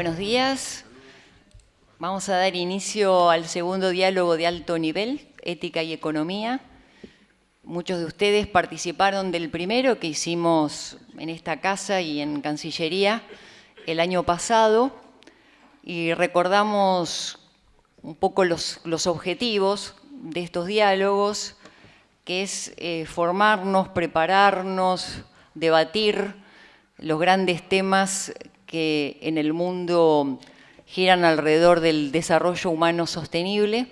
Buenos días. Vamos a dar inicio al segundo diálogo de alto nivel, Ética y Economía. Muchos de ustedes participaron del primero que hicimos en esta casa y en Cancillería el año pasado y recordamos un poco los objetivos de estos diálogos, que es formarnos, prepararnos, debatir los grandes temas que en el mundo giran alrededor del desarrollo humano sostenible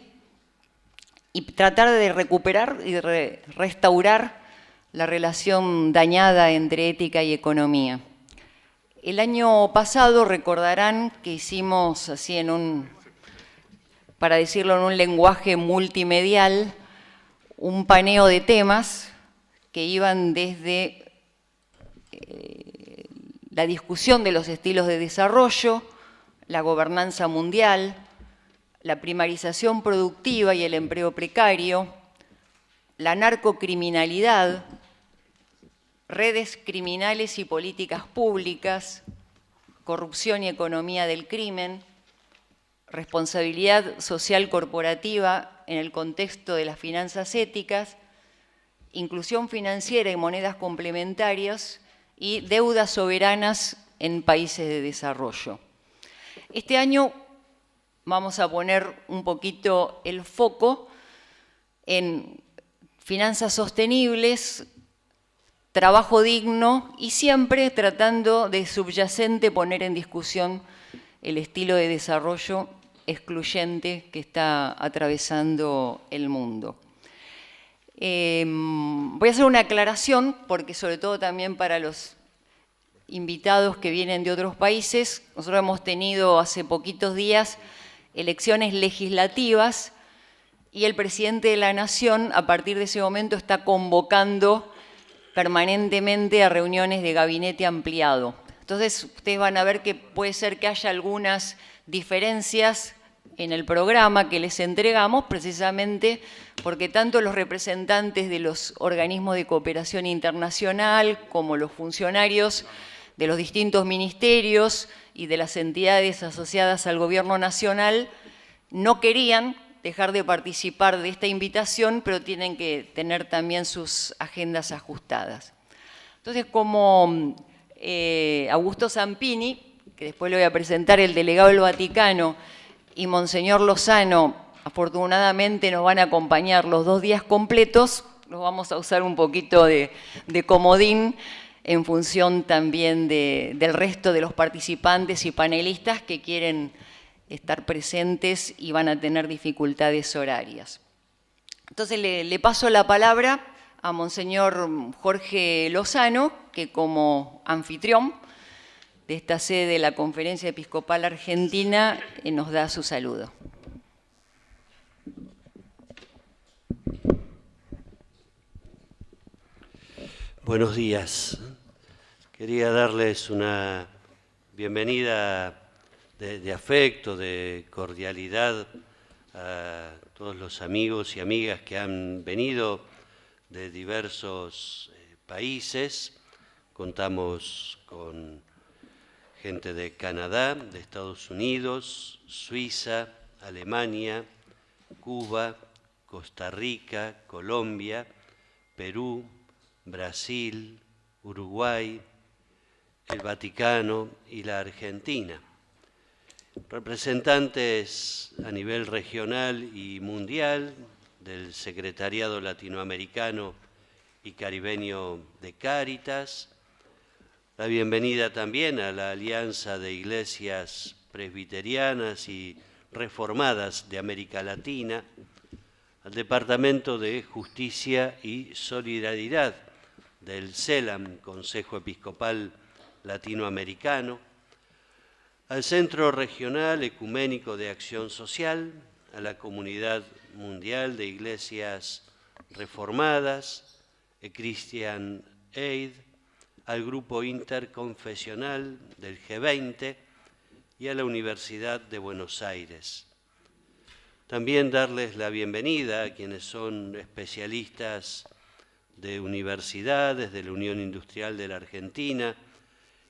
y tratar de recuperar y restaurar la relación dañada entre ética y economía. El año pasado recordarán que hicimos así para decirlo en un lenguaje multimedial, un paneo de temas que iban desde la discusión de los estilos de desarrollo, la gobernanza mundial, la primarización productiva y el empleo precario, la narcocriminalidad, redes criminales y políticas públicas, corrupción y economía del crimen, responsabilidad social corporativa en el contexto de las finanzas éticas, inclusión financiera y monedas complementarias y deudas soberanas en países de desarrollo. Este año vamos a poner un poquito el foco en finanzas sostenibles, trabajo digno y siempre tratando de subyacente poner en discusión el estilo de desarrollo excluyente que está atravesando el mundo. Voy a hacer una aclaración, porque sobre todo también para los invitados que vienen de otros países, nosotros hemos tenido hace poquitos días elecciones legislativas y el presidente de la Nación, a partir de ese momento, está convocando permanentemente a reuniones de gabinete ampliado. Entonces, ustedes van a ver que puede ser que haya algunas diferencias en el programa que les entregamos, precisamente porque tanto los representantes de los organismos de cooperación internacional como los funcionarios de los distintos ministerios y de las entidades asociadas al gobierno nacional no querían dejar de participar de esta invitación, pero tienen que tener también sus agendas ajustadas. Entonces, como Augusto Zampini, que después le voy a presentar, el delegado del Vaticano, y Monseñor Lozano, afortunadamente nos van a acompañar los 2 días completos, los vamos a usar un poquito de comodín en función también del resto de los participantes y panelistas que quieren estar presentes y van a tener dificultades horarias. Entonces le paso la palabra a Monseñor Jorge Lozano, que como anfitrión de esta sede de la Conferencia Episcopal Argentina nos da su saludo. Buenos días. Quería darles una bienvenida de afecto, de cordialidad a todos los amigos y amigas que han venido de diversos países. Contamos con gente de Canadá, de Estados Unidos, Suiza, Alemania, Cuba, Costa Rica, Colombia, Perú, Brasil, Uruguay, el Vaticano y la Argentina. Representantes a nivel regional y mundial del Secretariado Latinoamericano y Caribeño de Cáritas. La bienvenida también a la Alianza de Iglesias Presbiterianas y Reformadas de América Latina, al Departamento de Justicia y Solidaridad del CELAM, Consejo Episcopal Latinoamericano, al Centro Regional Ecuménico de Acción Social, a la Comunidad Mundial de Iglesias Reformadas, Christian Aid, al Grupo Interconfesional del G20 y a la Universidad de Buenos Aires. También darles la bienvenida a quienes son especialistas de universidades, de la Unión Industrial de la Argentina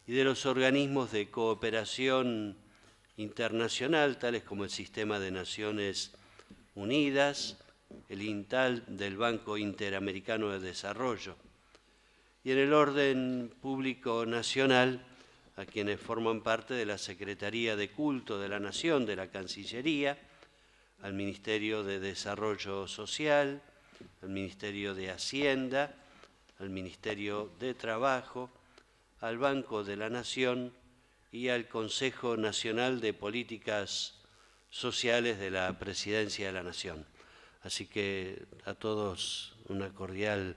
y de los organismos de cooperación internacional, tales como el Sistema de Naciones Unidas, el INTAL del Banco Interamericano de Desarrollo, y en el orden público nacional, a quienes forman parte de la Secretaría de Culto de la Nación, de la Cancillería, al Ministerio de Desarrollo Social, al Ministerio de Hacienda, al Ministerio de Trabajo, al Banco de la Nación y al Consejo Nacional de Políticas Sociales de la Presidencia de la Nación. Así que a todos una cordial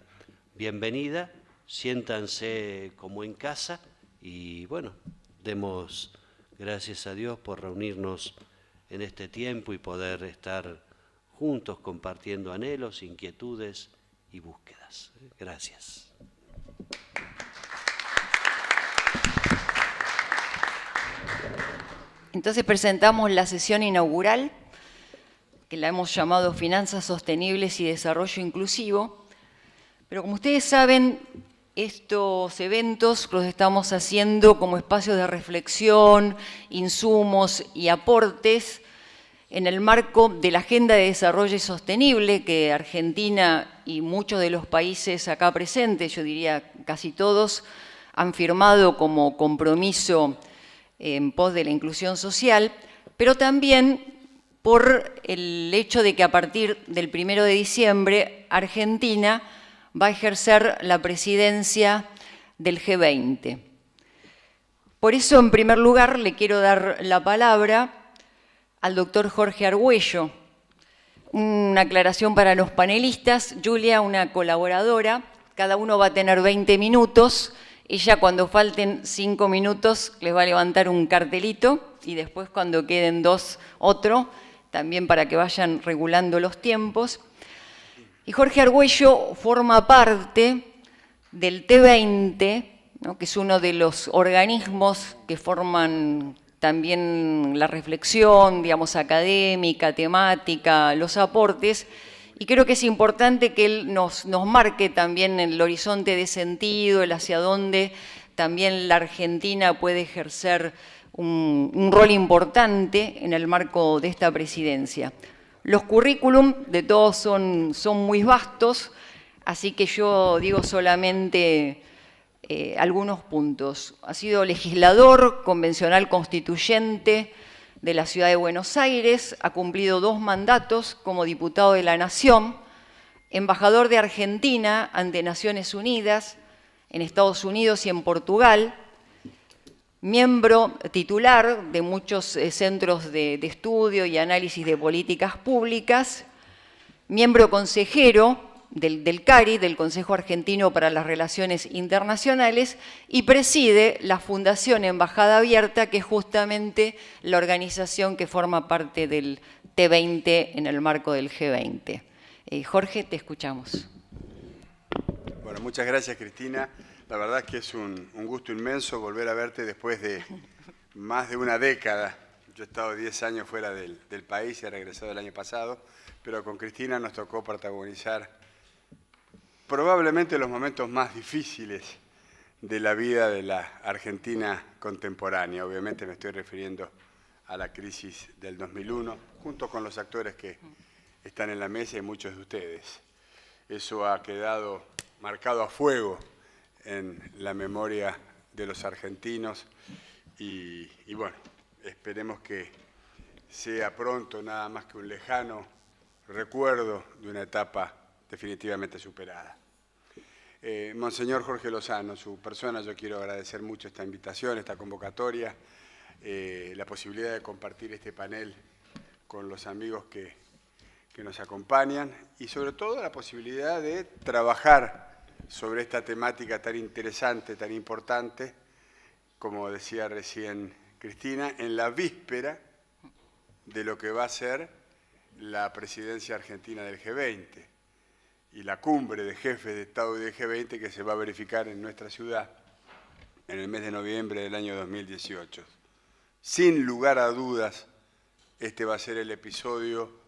bienvenida, siéntanse como en casa y bueno, demos gracias a Dios por reunirnos en este tiempo y poder estar juntos compartiendo anhelos, inquietudes y búsquedas. Gracias. Entonces presentamos la sesión inaugural, que la hemos llamado Finanzas Sostenibles y Desarrollo Inclusivo. Pero como ustedes saben, estos eventos los estamos haciendo como espacios de reflexión, insumos y aportes en el marco de la Agenda de Desarrollo Sostenible que Argentina y muchos de los países acá presentes, yo diría casi todos, han firmado como compromiso en pos de la inclusión social, pero también por el hecho de que a partir del 1 de diciembre Argentina va a ejercer la presidencia del G20. Por eso, en primer lugar, le quiero dar la palabra al doctor Jorge Argüello. Una aclaración para los panelistas: Julia, una colaboradora, cada uno va a tener 20 minutos. Ella, cuando falten 5 minutos, les va a levantar un cartelito y después, cuando queden 2, otro, también para que vayan regulando los tiempos. Y Jorge Argüello forma parte del T20, ¿no?, que es uno de los organismos que forman también la reflexión, digamos, académica, temática, los aportes. Y creo que es importante que él nos marque también el horizonte de sentido, el hacia dónde también la Argentina puede ejercer un rol importante en el marco de esta presidencia. Los currículum de todos son muy vastos, así que yo digo solamente algunos puntos. Ha sido legislador convencional constituyente de la Ciudad de Buenos Aires, ha cumplido 2 mandatos como diputado de la Nación, embajador de Argentina ante Naciones Unidas, en Estados Unidos y en Portugal, miembro titular de muchos centros de estudio y análisis de políticas públicas, miembro consejero del CARI, del Consejo Argentino para las Relaciones Internacionales, y preside la Fundación Embajada Abierta, que es justamente la organización que forma parte del T20 en el marco del G20. Jorge, te escuchamos. Bueno, muchas gracias, Cristina. La verdad es que es un gusto inmenso volver a verte después de más de una década. Yo he estado 10 años fuera del país y he regresado el año pasado, pero con Cristina nos tocó protagonizar probablemente los momentos más difíciles de la vida de la Argentina contemporánea. Obviamente me estoy refiriendo a la crisis del 2001, junto con los actores que están en la mesa y muchos de ustedes. Eso ha quedado marcado a fuego en la memoria de los argentinos y bueno, esperemos que sea pronto nada más que un lejano recuerdo de una etapa definitivamente superada. Monseñor Jorge Lozano, su persona, yo quiero agradecer mucho esta invitación, esta convocatoria, la posibilidad de compartir este panel con los amigos que nos acompañan y sobre todo la posibilidad de trabajar sobre esta temática tan interesante, tan importante, como decía recién Cristina, en la víspera de lo que va a ser la presidencia argentina del G20 y la cumbre de jefes de Estado del G20 que se va a verificar en nuestra ciudad en el mes de noviembre del año 2018. Sin lugar a dudas, este va a ser el episodio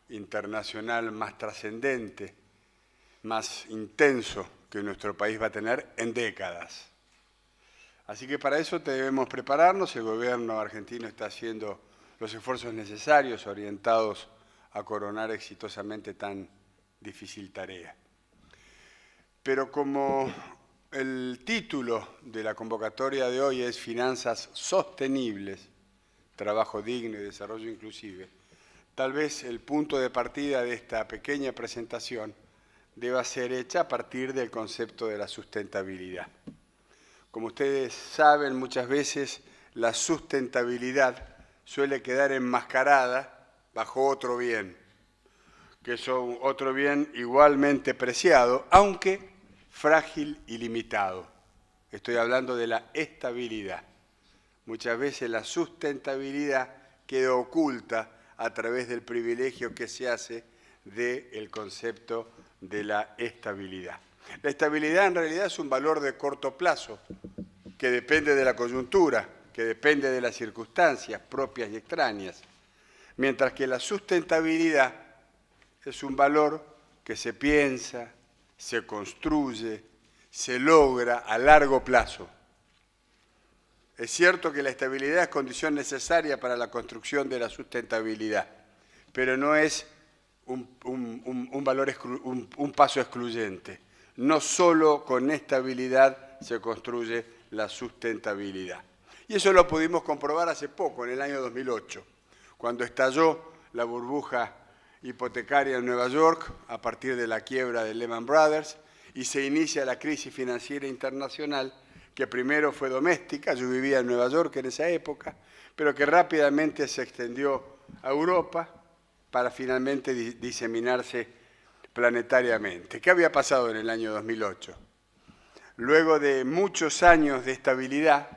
internacional más trascendente, más intenso que nuestro país va a tener en décadas. Así que para eso debemos prepararnos. El gobierno argentino está haciendo los esfuerzos necesarios orientados a coronar exitosamente tan difícil tarea. Pero como el título de la convocatoria de hoy es Finanzas Sostenibles, Trabajo Digno y Desarrollo Inclusive, tal vez el punto de partida de esta pequeña presentación deba ser hecha a partir del concepto de la sustentabilidad. Como ustedes saben, muchas veces la sustentabilidad suele quedar enmascarada bajo otro bien, que es otro bien igualmente preciado, aunque frágil y limitado. Estoy hablando de la estabilidad. Muchas veces la sustentabilidad queda oculta a través del privilegio que se hace del concepto de la estabilidad. La estabilidad en realidad es un valor de corto plazo que depende de la coyuntura, que depende de las circunstancias propias y extrañas, mientras que la sustentabilidad es un valor que se piensa, se construye, se logra a largo plazo. Es cierto que la estabilidad es condición necesaria para la construcción de la sustentabilidad, pero no es un paso excluyente. No solo con estabilidad se construye la sustentabilidad. Y eso lo pudimos comprobar hace poco, en el año 2008, cuando estalló la burbuja hipotecaria en Nueva York a partir de la quiebra de Lehman Brothers y se inicia la crisis financiera internacional, que primero fue doméstica, yo vivía en Nueva York en esa época, pero que rápidamente se extendió a Europa para finalmente diseminarse planetariamente. ¿Qué había pasado en el año 2008? Luego de muchos años de estabilidad,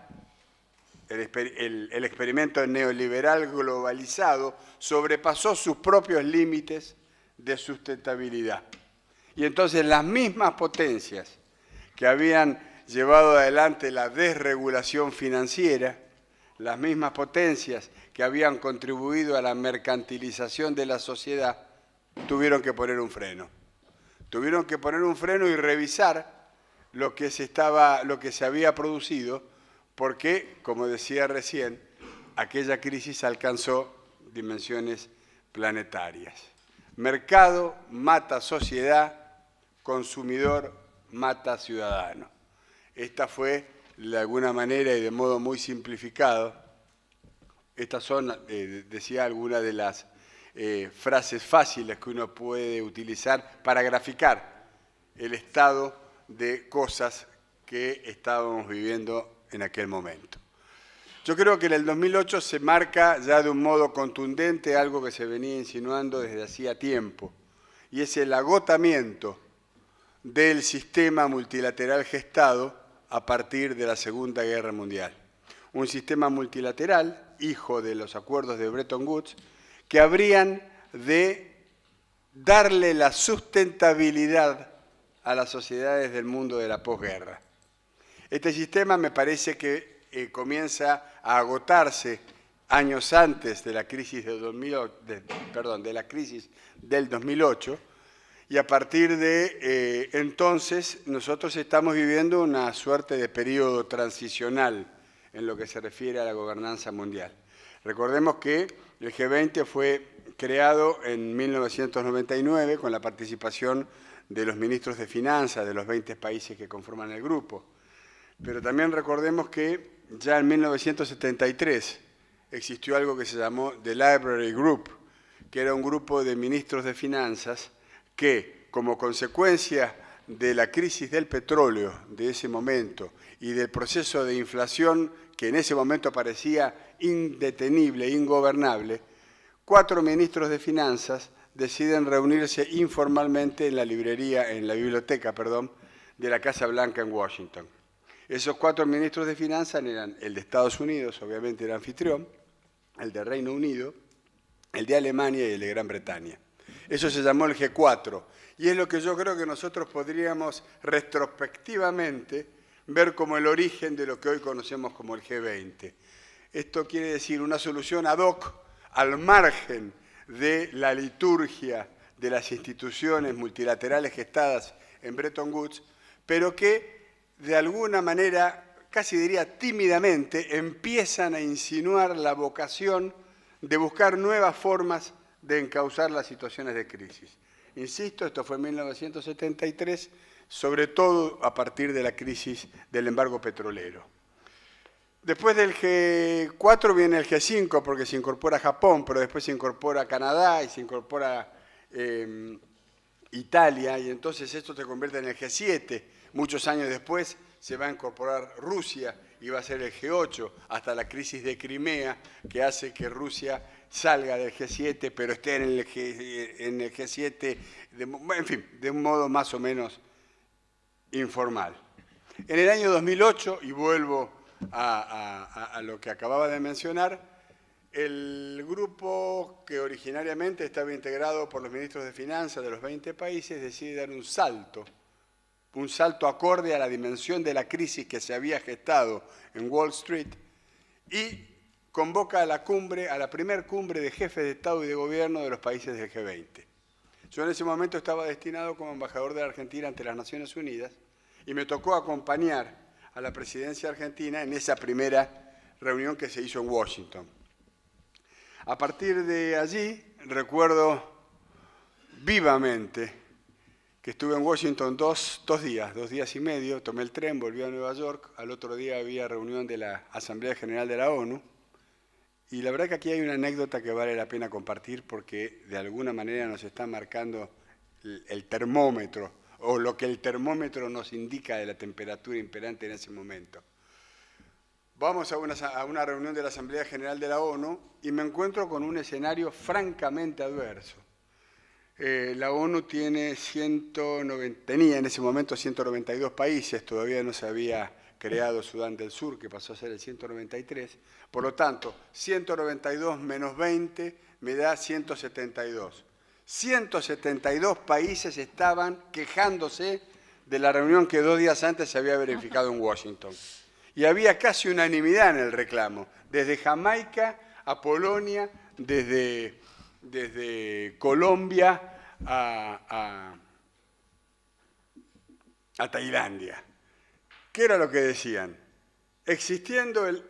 el experimento neoliberal globalizado sobrepasó sus propios límites de sustentabilidad. Y entonces las mismas potencias que habían llevado adelante la desregulación financiera, las mismas potencias que habían contribuido a la mercantilización de la sociedad, tuvieron que poner un freno. Tuvieron que poner un freno y revisar lo que se había producido, porque, como decía recién, aquella crisis alcanzó dimensiones planetarias. Mercado mata sociedad, consumidor mata ciudadano. Esta fue, de alguna manera y de modo muy simplificado, estas son, decía, algunas de las frases fáciles que uno puede utilizar para graficar el estado de cosas que estábamos viviendo en aquel momento. Yo creo que en el 2008 se marca ya de un modo contundente algo que se venía insinuando desde hacía tiempo, y es el agotamiento del sistema multilateral gestado a partir de la Segunda Guerra Mundial. Un sistema multilateral, hijo de los acuerdos de Bretton Woods, que habrían de darle la sustentabilidad a las sociedades del mundo de la posguerra. Este sistema me parece que comienza a agotarse años antes de la crisis del 2008, y a partir de entonces nosotros estamos viviendo una suerte de periodo transicional en lo que se refiere a la gobernanza mundial. Recordemos que el G20 fue creado en 1999 con la participación de los ministros de finanzas de los 20 países que conforman el grupo. Pero también recordemos que ya en 1973 existió algo que se llamó The Library Group, que era un grupo de ministros de finanzas que, como consecuencia de la crisis del petróleo de ese momento y del proceso de inflación que en ese momento parecía indetenible, ingobernable, 4 ministros de finanzas deciden reunirse informalmente en la biblioteca de la Casa Blanca en Washington. Esos 4 ministros de finanzas eran el de Estados Unidos, obviamente el anfitrión, el de Reino Unido, el de Alemania y el de Gran Bretaña. Eso se llamó el G4, y es lo que yo creo que nosotros podríamos retrospectivamente ver como el origen de lo que hoy conocemos como el G20. Esto quiere decir una solución ad hoc al margen de la liturgia de las instituciones multilaterales gestadas en Bretton Woods, pero que de alguna manera casi diría tímidamente, empiezan a insinuar la vocación de buscar nuevas formas de encauzar las situaciones de crisis. Insisto, esto fue en 1973, sobre todo a partir de la crisis del embargo petrolero. Después del G4 viene el G5 porque se incorpora Japón, pero después se incorpora Canadá y se incorpora Italia, y entonces esto se convierte en el G7. Muchos años después se va a incorporar Rusia y va a ser el G8, hasta la crisis de Crimea, que hace que Rusia salga del G7, pero esté en el G7, en fin, de un modo más o menos informal. En el año 2008, y vuelvo a lo que acababa de mencionar, el grupo que originariamente estaba integrado por los ministros de Finanzas de los 20 países decide dar un salto acorde a la dimensión de la crisis que se había gestado en Wall Street, y convoca a la primer cumbre de jefes de Estado y de Gobierno de los países del G20. Yo en ese momento estaba destinado como embajador de la Argentina ante las Naciones Unidas y me tocó acompañar a la presidencia argentina en esa primera reunión que se hizo en Washington. A partir de allí, recuerdo vivamente que estuve en Washington dos días y medio, tomé el tren, volví a Nueva York, al otro día había reunión de la Asamblea General de la ONU, y la verdad que aquí hay una anécdota que vale la pena compartir porque de alguna manera nos está marcando el termómetro, o lo que el termómetro nos indica de la temperatura imperante en ese momento. Vamos a una reunión de la Asamblea General de la ONU y me encuentro con un escenario francamente adverso. La ONU tenía en ese momento 192 países, todavía no se había creado Sudán del Sur, que pasó a ser el 193. Por lo tanto, 192 menos 20 me da 172. 172 países estaban quejándose de la reunión que 2 días antes se había verificado en Washington. Y había casi unanimidad en el reclamo, desde Jamaica a Polonia, desde Colombia a Tailandia. ¿Qué era lo que decían? Existiendo el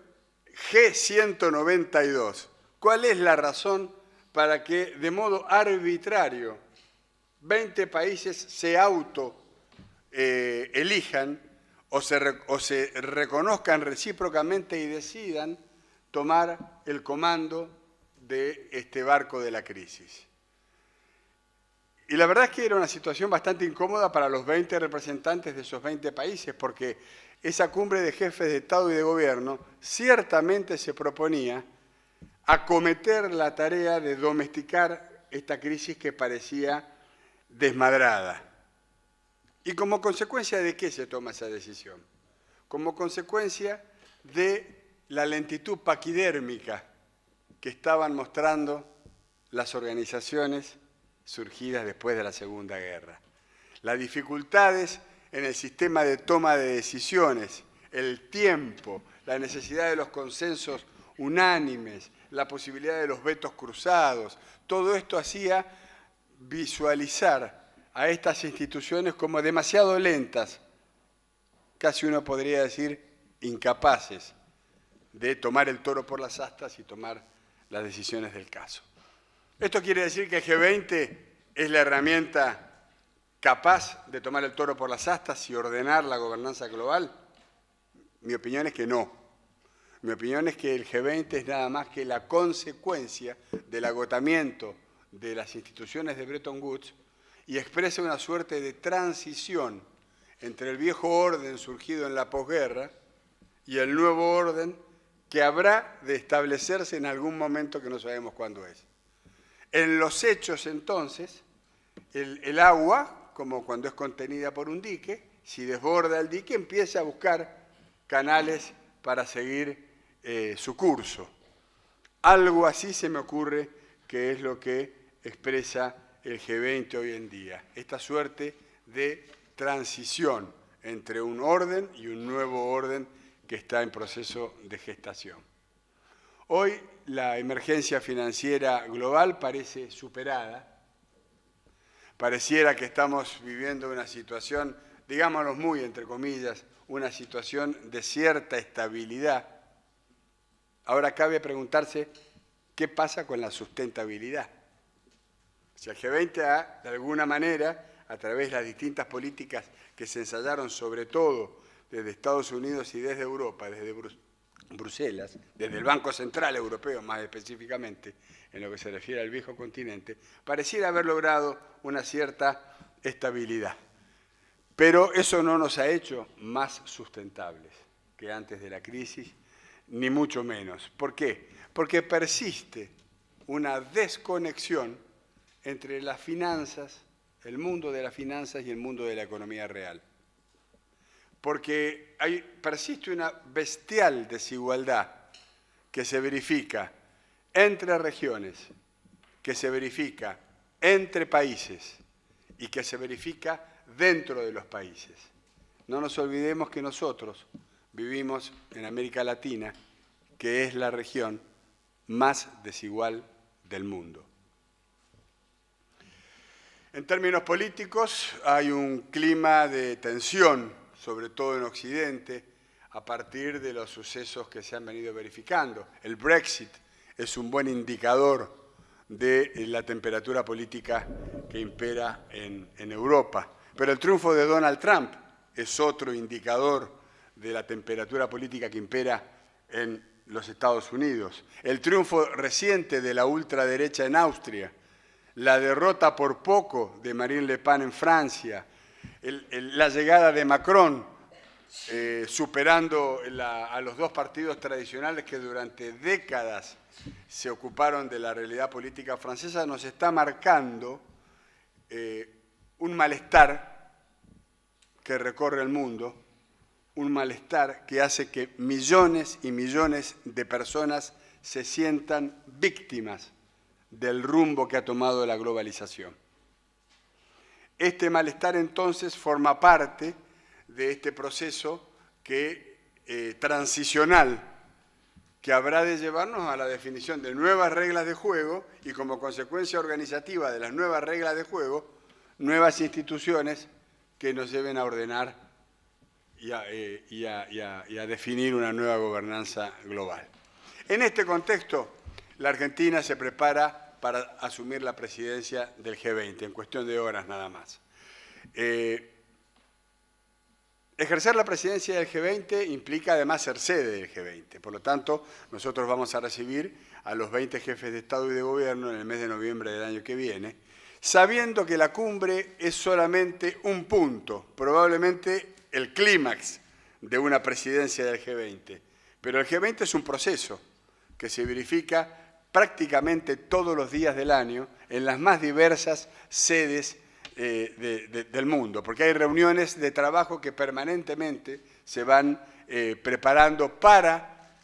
G192, ¿cuál es la razón para que de modo arbitrario 20 países se elijan o se reconozcan recíprocamente y decidan tomar el comando de este barco de la crisis? Y la verdad es que era una situación bastante incómoda para los 20 representantes de esos 20 países, porque esa cumbre de jefes de Estado y de Gobierno ciertamente se proponía acometer la tarea de domesticar esta crisis que parecía desmadrada. ¿Y como consecuencia de qué se toma esa decisión? Como consecuencia de la lentitud paquidérmica que estaban mostrando las organizaciones surgidas después de la Segunda Guerra. Las dificultades en el sistema de toma de decisiones, el tiempo, la necesidad de los consensos unánimes, la posibilidad de los vetos cruzados, todo esto hacía visualizar a estas instituciones como demasiado lentas, casi uno podría decir incapaces de tomar el toro por las astas y tomar las decisiones del caso. ¿Esto quiere decir que el G20 es la herramienta capaz de tomar el toro por las astas y ordenar la gobernanza global? Mi opinión es que no. Mi opinión es que el G20 es nada más que la consecuencia del agotamiento de las instituciones de Bretton Woods y expresa una suerte de transición entre el viejo orden surgido en la posguerra y el nuevo orden que habrá de establecerse en algún momento que no sabemos cuándo es. En los hechos, entonces, el agua, como cuando es contenida por un dique, si desborda el dique, empieza a buscar canales para seguir su curso. Algo así se me ocurre que es lo que expresa el G20 hoy en día, esta suerte de transición entre un orden y un nuevo orden que está en proceso de gestación. Hoy la emergencia financiera global parece superada. Pareciera que estamos viviendo una situación, digámoslo muy entre comillas, una situación de cierta estabilidad. Ahora cabe preguntarse qué pasa con la sustentabilidad. O sea, el G20 ha, de alguna manera, a través de las distintas políticas que se ensayaron sobre todo desde Estados Unidos y desde Europa, desde Bruselas, desde el Banco Central Europeo más específicamente, en lo que se refiere al viejo continente, pareciera haber logrado una cierta estabilidad. Pero eso no nos ha hecho más sustentables que antes de la crisis, ni mucho menos. ¿Por qué? Porque persiste una desconexión entre las finanzas, el mundo de las finanzas y el mundo de la economía real. Porque persiste una bestial desigualdad que se verifica entre regiones, que se verifica entre países y que se verifica dentro de los países. No nos olvidemos que nosotros vivimos en América Latina, que es la región más desigual del mundo. En términos políticos, hay un clima de tensión, sobre todo en Occidente, a partir de los sucesos que se han venido verificando. El Brexit es un buen indicador de la temperatura política que impera en Europa. Pero el triunfo de Donald Trump es otro indicador de la temperatura política que impera en los Estados Unidos. El triunfo reciente de la ultraderecha en Austria, la derrota por poco de Marine Le Pen en Francia, la llegada de Macron, superando a los dos partidos tradicionales que durante décadas se ocuparon de la realidad política francesa, nos está marcando un malestar que recorre el mundo, un malestar que hace que millones y millones de personas se sientan víctimas del rumbo que ha tomado la globalización. Este malestar entonces forma parte de este proceso transicional que habrá de llevarnos a la definición de nuevas reglas de juego y como consecuencia organizativa de las nuevas reglas de juego, nuevas instituciones que nos lleven a ordenar y a definir una nueva gobernanza global. En este contexto, la Argentina se prepara para asumir la presidencia del G20, en cuestión de horas nada más. Ejercer la presidencia del G20 implica además ser sede del G20. Por lo tanto, nosotros vamos a recibir a los 20 jefes de Estado y de Gobierno en el mes de noviembre del año que viene, sabiendo que la cumbre es solamente un punto, probablemente el clímax de una presidencia del G20. Pero el G20 es un proceso que se verifica prácticamente todos los días del año en las más diversas sedes del mundo, porque hay reuniones de trabajo que permanentemente se van preparando para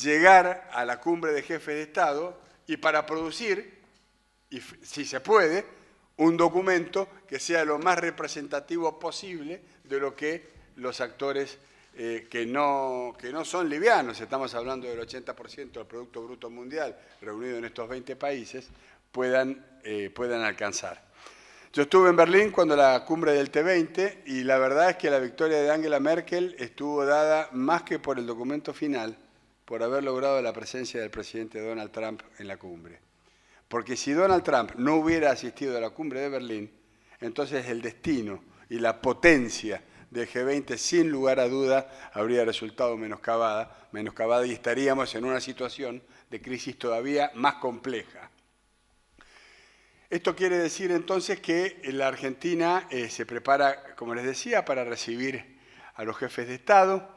llegar a la cumbre de jefes de Estado y para producir, y si se puede, un documento que sea lo más representativo posible de lo que los actores que no son livianos, estamos hablando del 80% del Producto Bruto Mundial reunido en estos 20 países, puedan alcanzar. Yo estuve en Berlín cuando la cumbre del T20 y la verdad es que la victoria de Angela Merkel estuvo dada más que por el documento final, por haber logrado la presencia del presidente Donald Trump en la cumbre. Porque si Donald Trump no hubiera asistido a la cumbre de Berlín, entonces el destino y la potencia del G20 sin lugar a duda habría resultado menoscabada y estaríamos en una situación de crisis todavía más compleja. Esto quiere decir entonces que la Argentina se prepara, como les decía, para recibir a los jefes de Estado.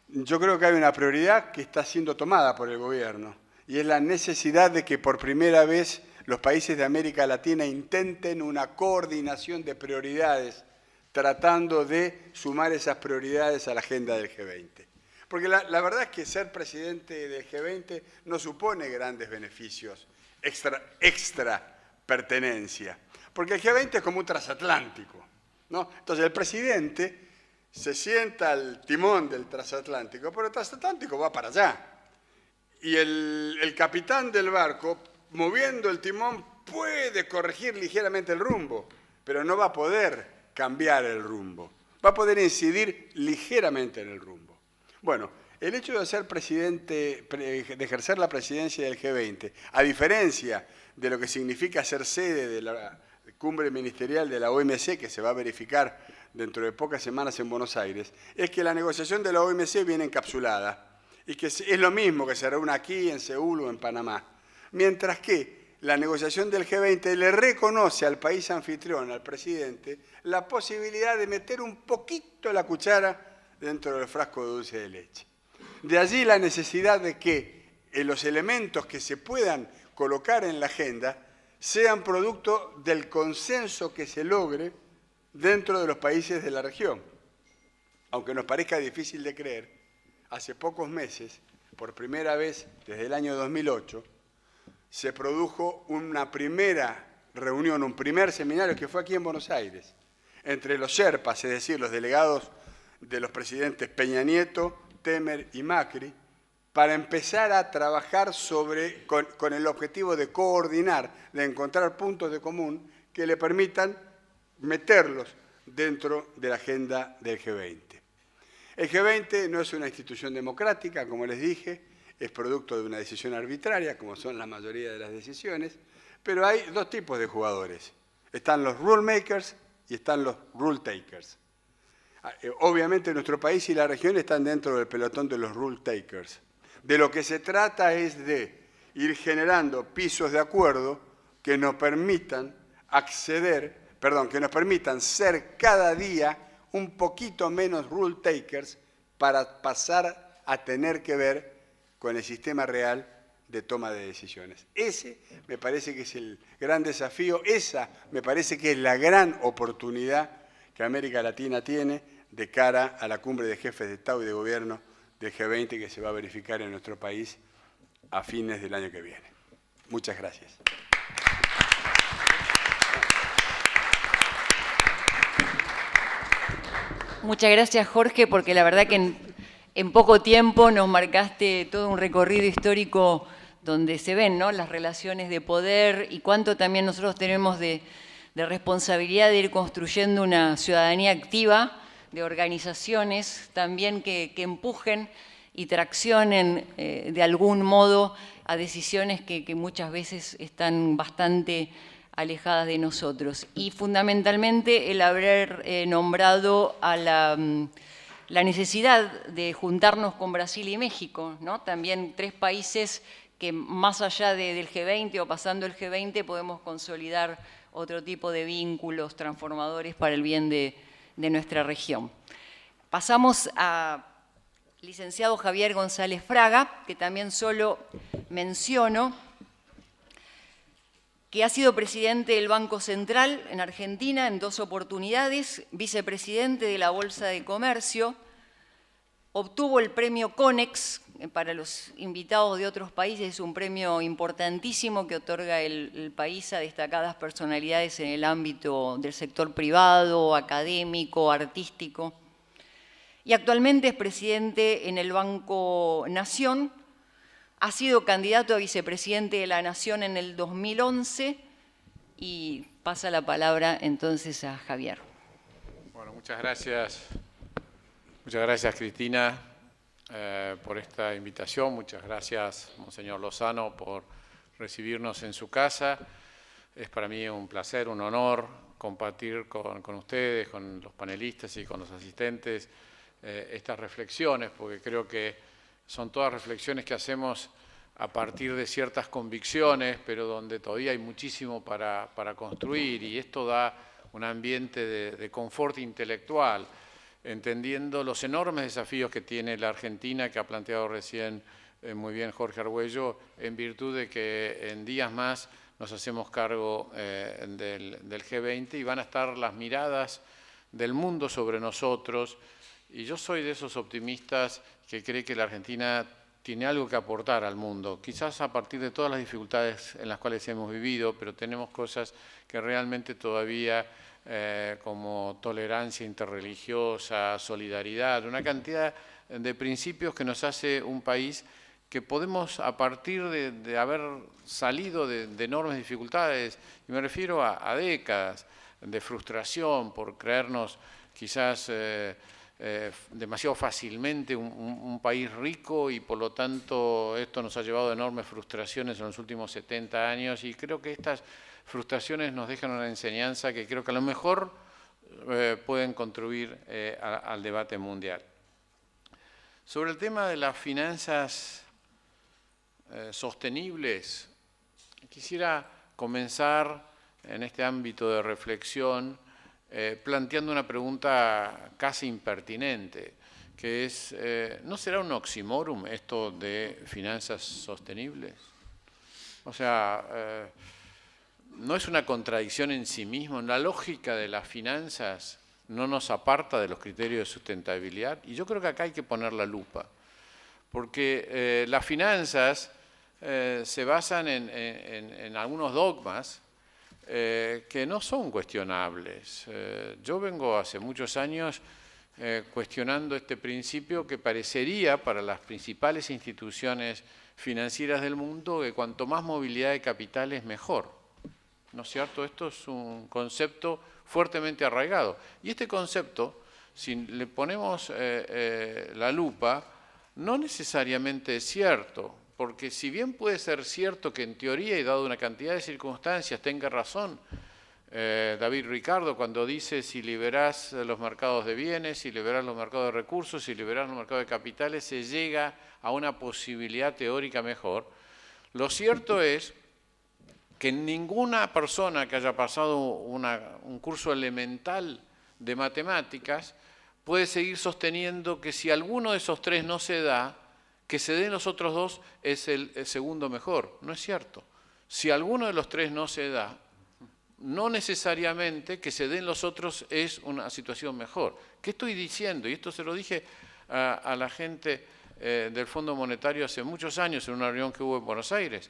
Yo creo que hay una prioridad que está siendo tomada por el gobierno y es la necesidad de que por primera vez los países de América Latina intenten una coordinación de prioridades tratando de sumar esas prioridades a la agenda del G20. Porque la verdad es que ser presidente del G20 no supone grandes beneficios extra pertenencia, porque el G20 es como un transatlántico, ¿no? Entonces el presidente se sienta al timón del transatlántico, pero el transatlántico va para allá. Y el capitán del barco, moviendo el timón, puede corregir ligeramente el rumbo, pero no va a poder cambiar el rumbo. va a poder incidir ligeramente en el rumbo. Bueno, el hecho de ser presidente, de ejercer la presidencia del G20, a diferencia de lo que significa ser sede de la cumbre ministerial de la OMC, que se va a verificar dentro de pocas semanas en Buenos Aires, es que la negociación de la OMC viene encapsulada y que es lo mismo que se reúne aquí, en Seúl o en Panamá. Mientras que la negociación del G20 le reconoce al país anfitrión, al presidente, la posibilidad de meter un poquito la cuchara dentro del frasco de dulce de leche. De allí la necesidad de que los elementos que se puedan colocar en la agenda sean producto del consenso que se logre dentro de los países de la región. Aunque nos parezca difícil de creer, hace pocos meses, por primera vez desde el año 2008, se produjo una primera reunión, un primer seminario que fue aquí en Buenos Aires, entre los Sherpas, es decir, los delegados de los presidentes Peña Nieto, Temer y Macri, para empezar a trabajar con el objetivo de coordinar, de encontrar puntos de común que le permitan meterlos dentro de la agenda del G20. El G20 no es una institución democrática, como les dije, es producto de una decisión arbitraria, como son la mayoría de las decisiones, pero hay dos tipos de jugadores. Están los rule makers y están los rule takers. Obviamente nuestro país y la región están dentro del pelotón de los rule takers. De lo que se trata es de ir generando pisos de acuerdo que nos permitan que nos permitan ser cada día un poquito menos rule takers para pasar a tener que ver con el sistema real de toma de decisiones. Ese me parece que es el gran desafío, esa me parece que es la gran oportunidad que América Latina tiene de cara a la cumbre de jefes de Estado y de Gobierno del G20 que se va a verificar en nuestro país a fines del año que viene. Muchas gracias. Muchas gracias, Jorge, porque la verdad que en poco tiempo nos marcaste todo un recorrido histórico donde se ven, ¿no?, las relaciones de poder y cuánto también nosotros tenemos de responsabilidad de ir construyendo una ciudadanía activa, de organizaciones también que empujen y traccionen de algún modo a decisiones que muchas veces están bastante alejadas de nosotros. Y fundamentalmente el haber nombrado a la necesidad de juntarnos con Brasil y México, ¿no? También tres países que más allá del G20 o pasando el G20 podemos consolidar otro tipo de vínculos transformadores para el bien de nuestra región. Pasamos a licenciado Javier González Fraga, que también solo menciono que ha sido presidente del Banco Central en Argentina en 2 oportunidades, vicepresidente de la Bolsa de Comercio, obtuvo el premio CONEX, para los invitados de otros países es un premio importantísimo que otorga el país a destacadas personalidades en el ámbito del sector privado, académico, artístico. Y actualmente es presidente en el Banco Nación. Ha sido candidato a vicepresidente de la Nación en el 2011 y pasa la palabra entonces a Javier. Bueno, muchas gracias. Muchas gracias, Cristina, por esta invitación. Muchas gracias, Monseñor Lozano, por recibirnos en su casa. Es para mí un placer, un honor compartir con ustedes, con los panelistas y con los asistentes estas reflexiones, porque creo que son todas reflexiones que hacemos a partir de ciertas convicciones, pero donde todavía hay muchísimo para construir, y esto da un ambiente de confort intelectual, entendiendo los enormes desafíos que tiene la Argentina, que ha planteado recién muy bien Jorge Argüello, en virtud de que en días más nos hacemos cargo del G20 y van a estar las miradas del mundo sobre nosotros. Y yo soy de esos optimistas que cree que la Argentina tiene algo que aportar al mundo, quizás a partir de todas las dificultades en las cuales hemos vivido, pero tenemos cosas que realmente todavía, como tolerancia interreligiosa, solidaridad, una cantidad de principios que nos hace un país que podemos, a partir de haber salido de enormes dificultades, y me refiero a décadas de frustración por creernos quizás demasiado fácilmente un país rico, y por lo tanto esto nos ha llevado a enormes frustraciones en los últimos 70 años, y creo que estas frustraciones nos dejan una enseñanza que creo que a lo mejor pueden contribuir al debate mundial. Sobre el tema de las finanzas sostenibles, quisiera comenzar en este ámbito de reflexión planteando una pregunta casi impertinente, que es, ¿no será un oxímoron esto de finanzas sostenibles? O sea, ¿no es una contradicción en sí mismo? La lógica de las finanzas no nos aparta de los criterios de sustentabilidad, y yo creo que acá hay que poner la lupa, porque las finanzas se basan en algunos dogmas que no son cuestionables. Yo vengo hace muchos años cuestionando este principio que parecería para las principales instituciones financieras del mundo que cuanto más movilidad de capitales mejor. ¿No es cierto? Esto es un concepto fuertemente arraigado. Y este concepto, si le ponemos la lupa, no necesariamente es cierto, porque si bien puede ser cierto que en teoría y dado una cantidad de circunstancias tenga razón David Ricardo cuando dice si liberás los mercados de bienes, si liberás los mercados de recursos, si liberás los mercados de capitales, se llega a una posibilidad teórica mejor. Lo cierto es que ninguna persona que haya pasado un curso elemental de matemáticas puede seguir sosteniendo que si alguno de esos tres no se da, que se den los otros dos es el segundo mejor. No es cierto. Si alguno de los tres no se da, no necesariamente que se den los otros es una situación mejor. ¿Qué estoy diciendo? Y esto se lo dije a la gente del Fondo Monetario hace muchos años en una reunión que hubo en Buenos Aires.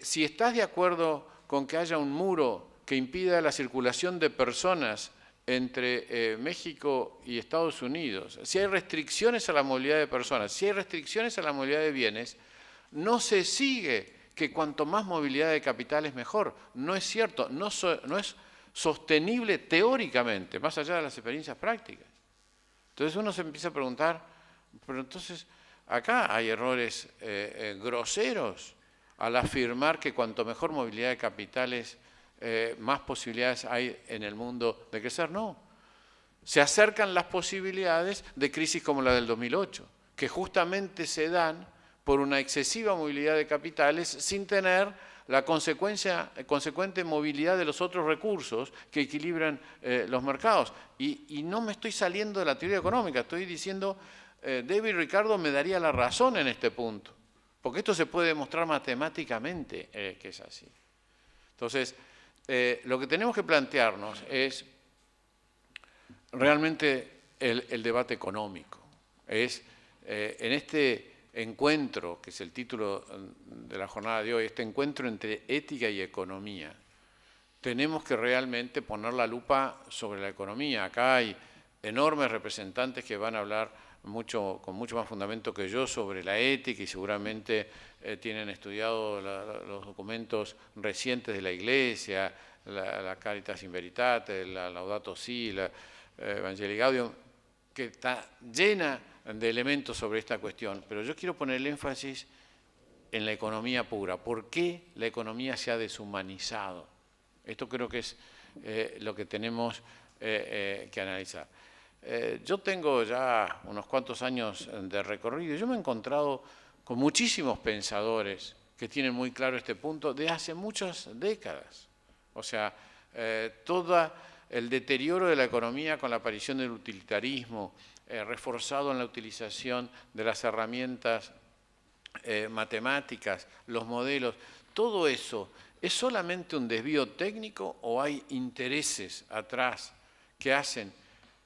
Si estás de acuerdo con que haya un muro que impida la circulación de personas entre México y Estados Unidos, si hay restricciones a la movilidad de personas, si hay restricciones a la movilidad de bienes, no se sigue que cuanto más movilidad de capitales mejor. No es cierto, no es sostenible teóricamente, más allá de las experiencias prácticas. Entonces uno se empieza a preguntar, pero entonces acá hay errores groseros al afirmar que cuanto mejor movilidad de capitales, más posibilidades hay en el mundo de crecer. No, se acercan las posibilidades de crisis como la del 2008, que justamente se dan por una excesiva movilidad de capitales sin tener la consecuente movilidad de los otros recursos que equilibran los mercados. Y no me estoy saliendo de la teoría económica, estoy diciendo, David Ricardo me daría la razón en este punto, porque esto se puede demostrar matemáticamente que es así. Entonces, lo que tenemos que plantearnos es realmente el debate económico. Es en este encuentro, que es el título de la jornada de hoy, este encuentro entre ética y economía, tenemos que realmente poner la lupa sobre la economía. Acá hay enormes representantes que van a hablar con mucho más fundamento que yo sobre la ética y seguramente tienen estudiado los documentos recientes de la Iglesia, la Caritas in Veritate, la Laudato Si, la Evangelii Gaudium, que está llena de elementos sobre esta cuestión, pero yo quiero poner el énfasis en la economía pura. ¿Por qué la economía se ha deshumanizado? Esto creo que es lo que tenemos que analizar. Yo tengo ya unos cuantos años de recorrido y yo me he encontrado con muchísimos pensadores que tienen muy claro este punto de hace muchas décadas. O sea, todo el deterioro de la economía con la aparición del utilitarismo, reforzado en la utilización de las herramientas matemáticas, los modelos, todo eso, ¿es solamente un desvío técnico o hay intereses atrás que hacen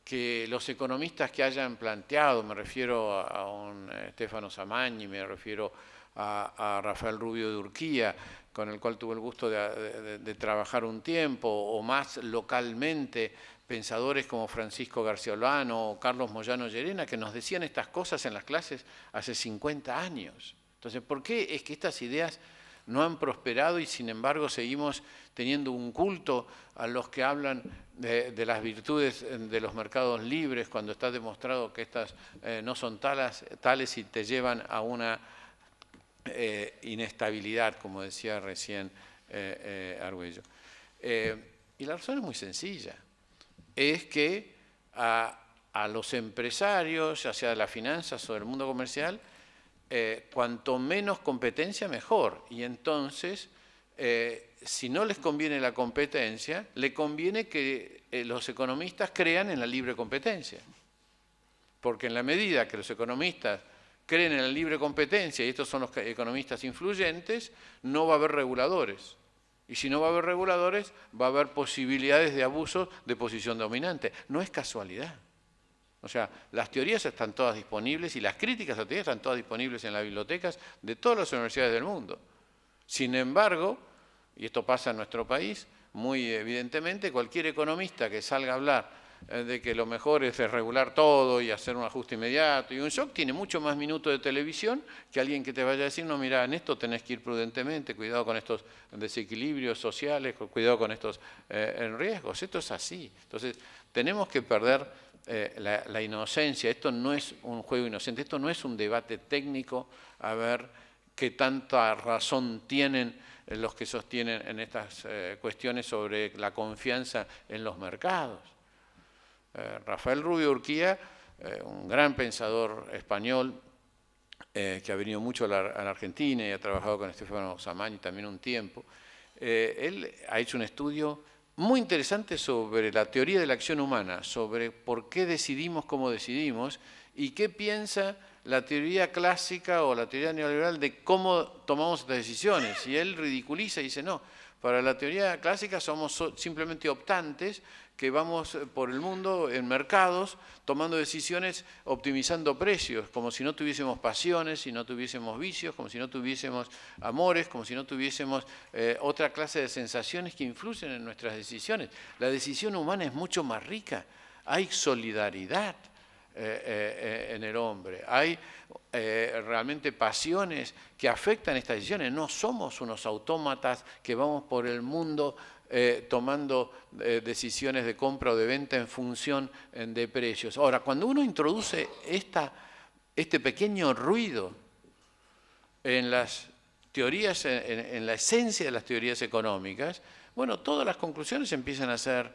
que los economistas que hayan planteado, me refiero a un Stefano Samagni, me refiero a Rafael Rubio de Urquía, con el cual tuve el gusto de trabajar un tiempo, o más localmente, pensadores como Francisco García Olano o Carlos Moyano Llerena, que nos decían estas cosas en las clases hace 50 años. Entonces, ¿por qué es que estas ideas no han prosperado y sin embargo seguimos teniendo un culto a los que hablan de las virtudes de los mercados libres cuando está demostrado que estas no son tales y te llevan a una inestabilidad, como decía recién Argüello. Y la razón es muy sencilla, es que a los empresarios, ya sea de las finanzas o del mundo comercial, cuanto menos competencia, mejor. Y entonces, si no les conviene la competencia, le conviene que los economistas crean en la libre competencia. Porque en la medida que los economistas creen en la libre competencia, y estos son los economistas influyentes, no va a haber reguladores. Y si no va a haber reguladores, va a haber posibilidades de abuso de posición dominante. No es casualidad. O sea, las teorías están todas disponibles y las críticas a las teorías están todas disponibles en las bibliotecas de todas las universidades del mundo. Sin embargo, y esto pasa en nuestro país, muy evidentemente, cualquier economista que salga a hablar de que lo mejor es regular todo y hacer un ajuste inmediato y un shock, tiene mucho más minutos de televisión que alguien que te vaya a decir, no, mira, en esto tenés que ir prudentemente, cuidado con estos desequilibrios sociales, cuidado con estos riesgos. Esto es así. Entonces, tenemos que perder la inocencia. Esto no es un juego inocente, esto no es un debate técnico a ver qué tanta razón tienen los que sostienen en estas cuestiones sobre la confianza en los mercados. Rafael Rubio Urquía, un gran pensador español que ha venido mucho a la Argentina y ha trabajado con Stefano Samani también un tiempo, él ha hecho un estudio muy interesante sobre la teoría de la acción humana, sobre por qué decidimos como decidimos y qué piensa la teoría clásica o la teoría neoliberal de cómo tomamos estas decisiones. Y él ridiculiza y dice, no, para la teoría clásica somos simplemente optantes que vamos por el mundo en mercados tomando decisiones optimizando precios, como si no tuviésemos pasiones, si no tuviésemos vicios, como si no tuviésemos amores, como si no tuviésemos otra clase de sensaciones que influyen en nuestras decisiones. La decisión humana es mucho más rica, hay solidaridad en el hombre, hay realmente pasiones que afectan estas decisiones, no somos unos autómatas que vamos por el mundo tomando decisiones de compra o de venta en función de precios. Ahora, cuando uno introduce este pequeño ruido en las teorías, en la esencia de las teorías económicas, bueno, todas las conclusiones empiezan a ser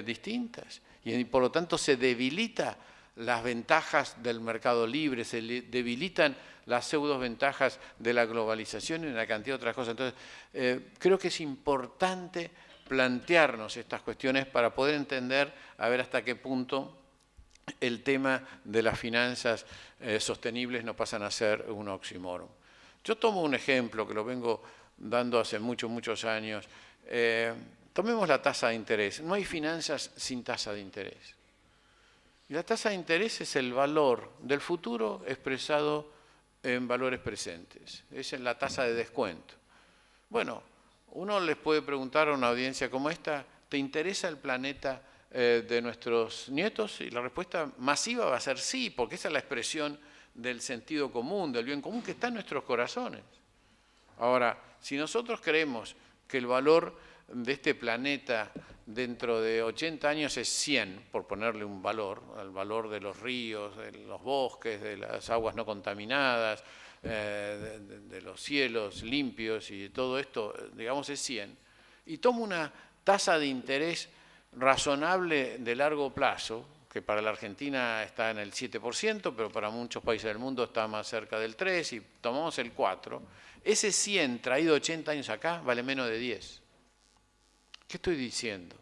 distintas y por lo tanto se debilita las ventajas del mercado libre, se debilitan las pseudo-ventajas de la globalización y una cantidad de otras cosas. Entonces, creo que es importante plantearnos estas cuestiones para poder entender a ver hasta qué punto el tema de las finanzas sostenibles no pasan a ser un oxímoron. Yo tomo un ejemplo que lo vengo dando hace muchos años. Tomemos la tasa de interés. No hay finanzas sin tasa de interés. Y la tasa de interés es el valor del futuro expresado en valores presentes. Es en la tasa de descuento. Bueno, uno les puede preguntar a una audiencia como esta, ¿te interesa el planeta de nuestros nietos? Y la respuesta masiva va a ser sí, porque esa es la expresión del sentido común, del bien común que está en nuestros corazones. Ahora, si nosotros creemos que el valor de este planeta dentro de 80 años es 100, por ponerle un valor, el valor de los ríos, de los bosques, de las aguas no contaminadas, de los cielos limpios y todo esto, digamos, es 100, y tomo una tasa de interés razonable de largo plazo, que para la Argentina está en el 7%, pero para muchos países del mundo está más cerca del 3%, y tomamos el 4%, ese 100 traído 80 años acá vale menos de 10. ¿Qué estoy diciendo?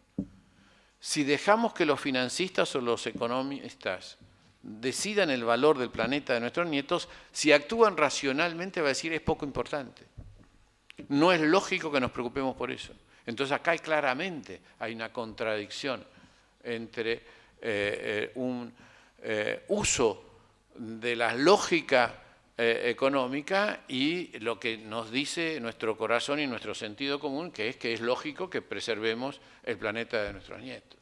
Si dejamos que los financistas o los economistas decidan el valor del planeta de nuestros nietos, si actúan racionalmente va a decir es poco importante. No es lógico que nos preocupemos por eso. Entonces acá claramente hay una contradicción entre un uso de la lógica económica y lo que nos dice nuestro corazón y nuestro sentido común, que es lógico que preservemos el planeta de nuestros nietos.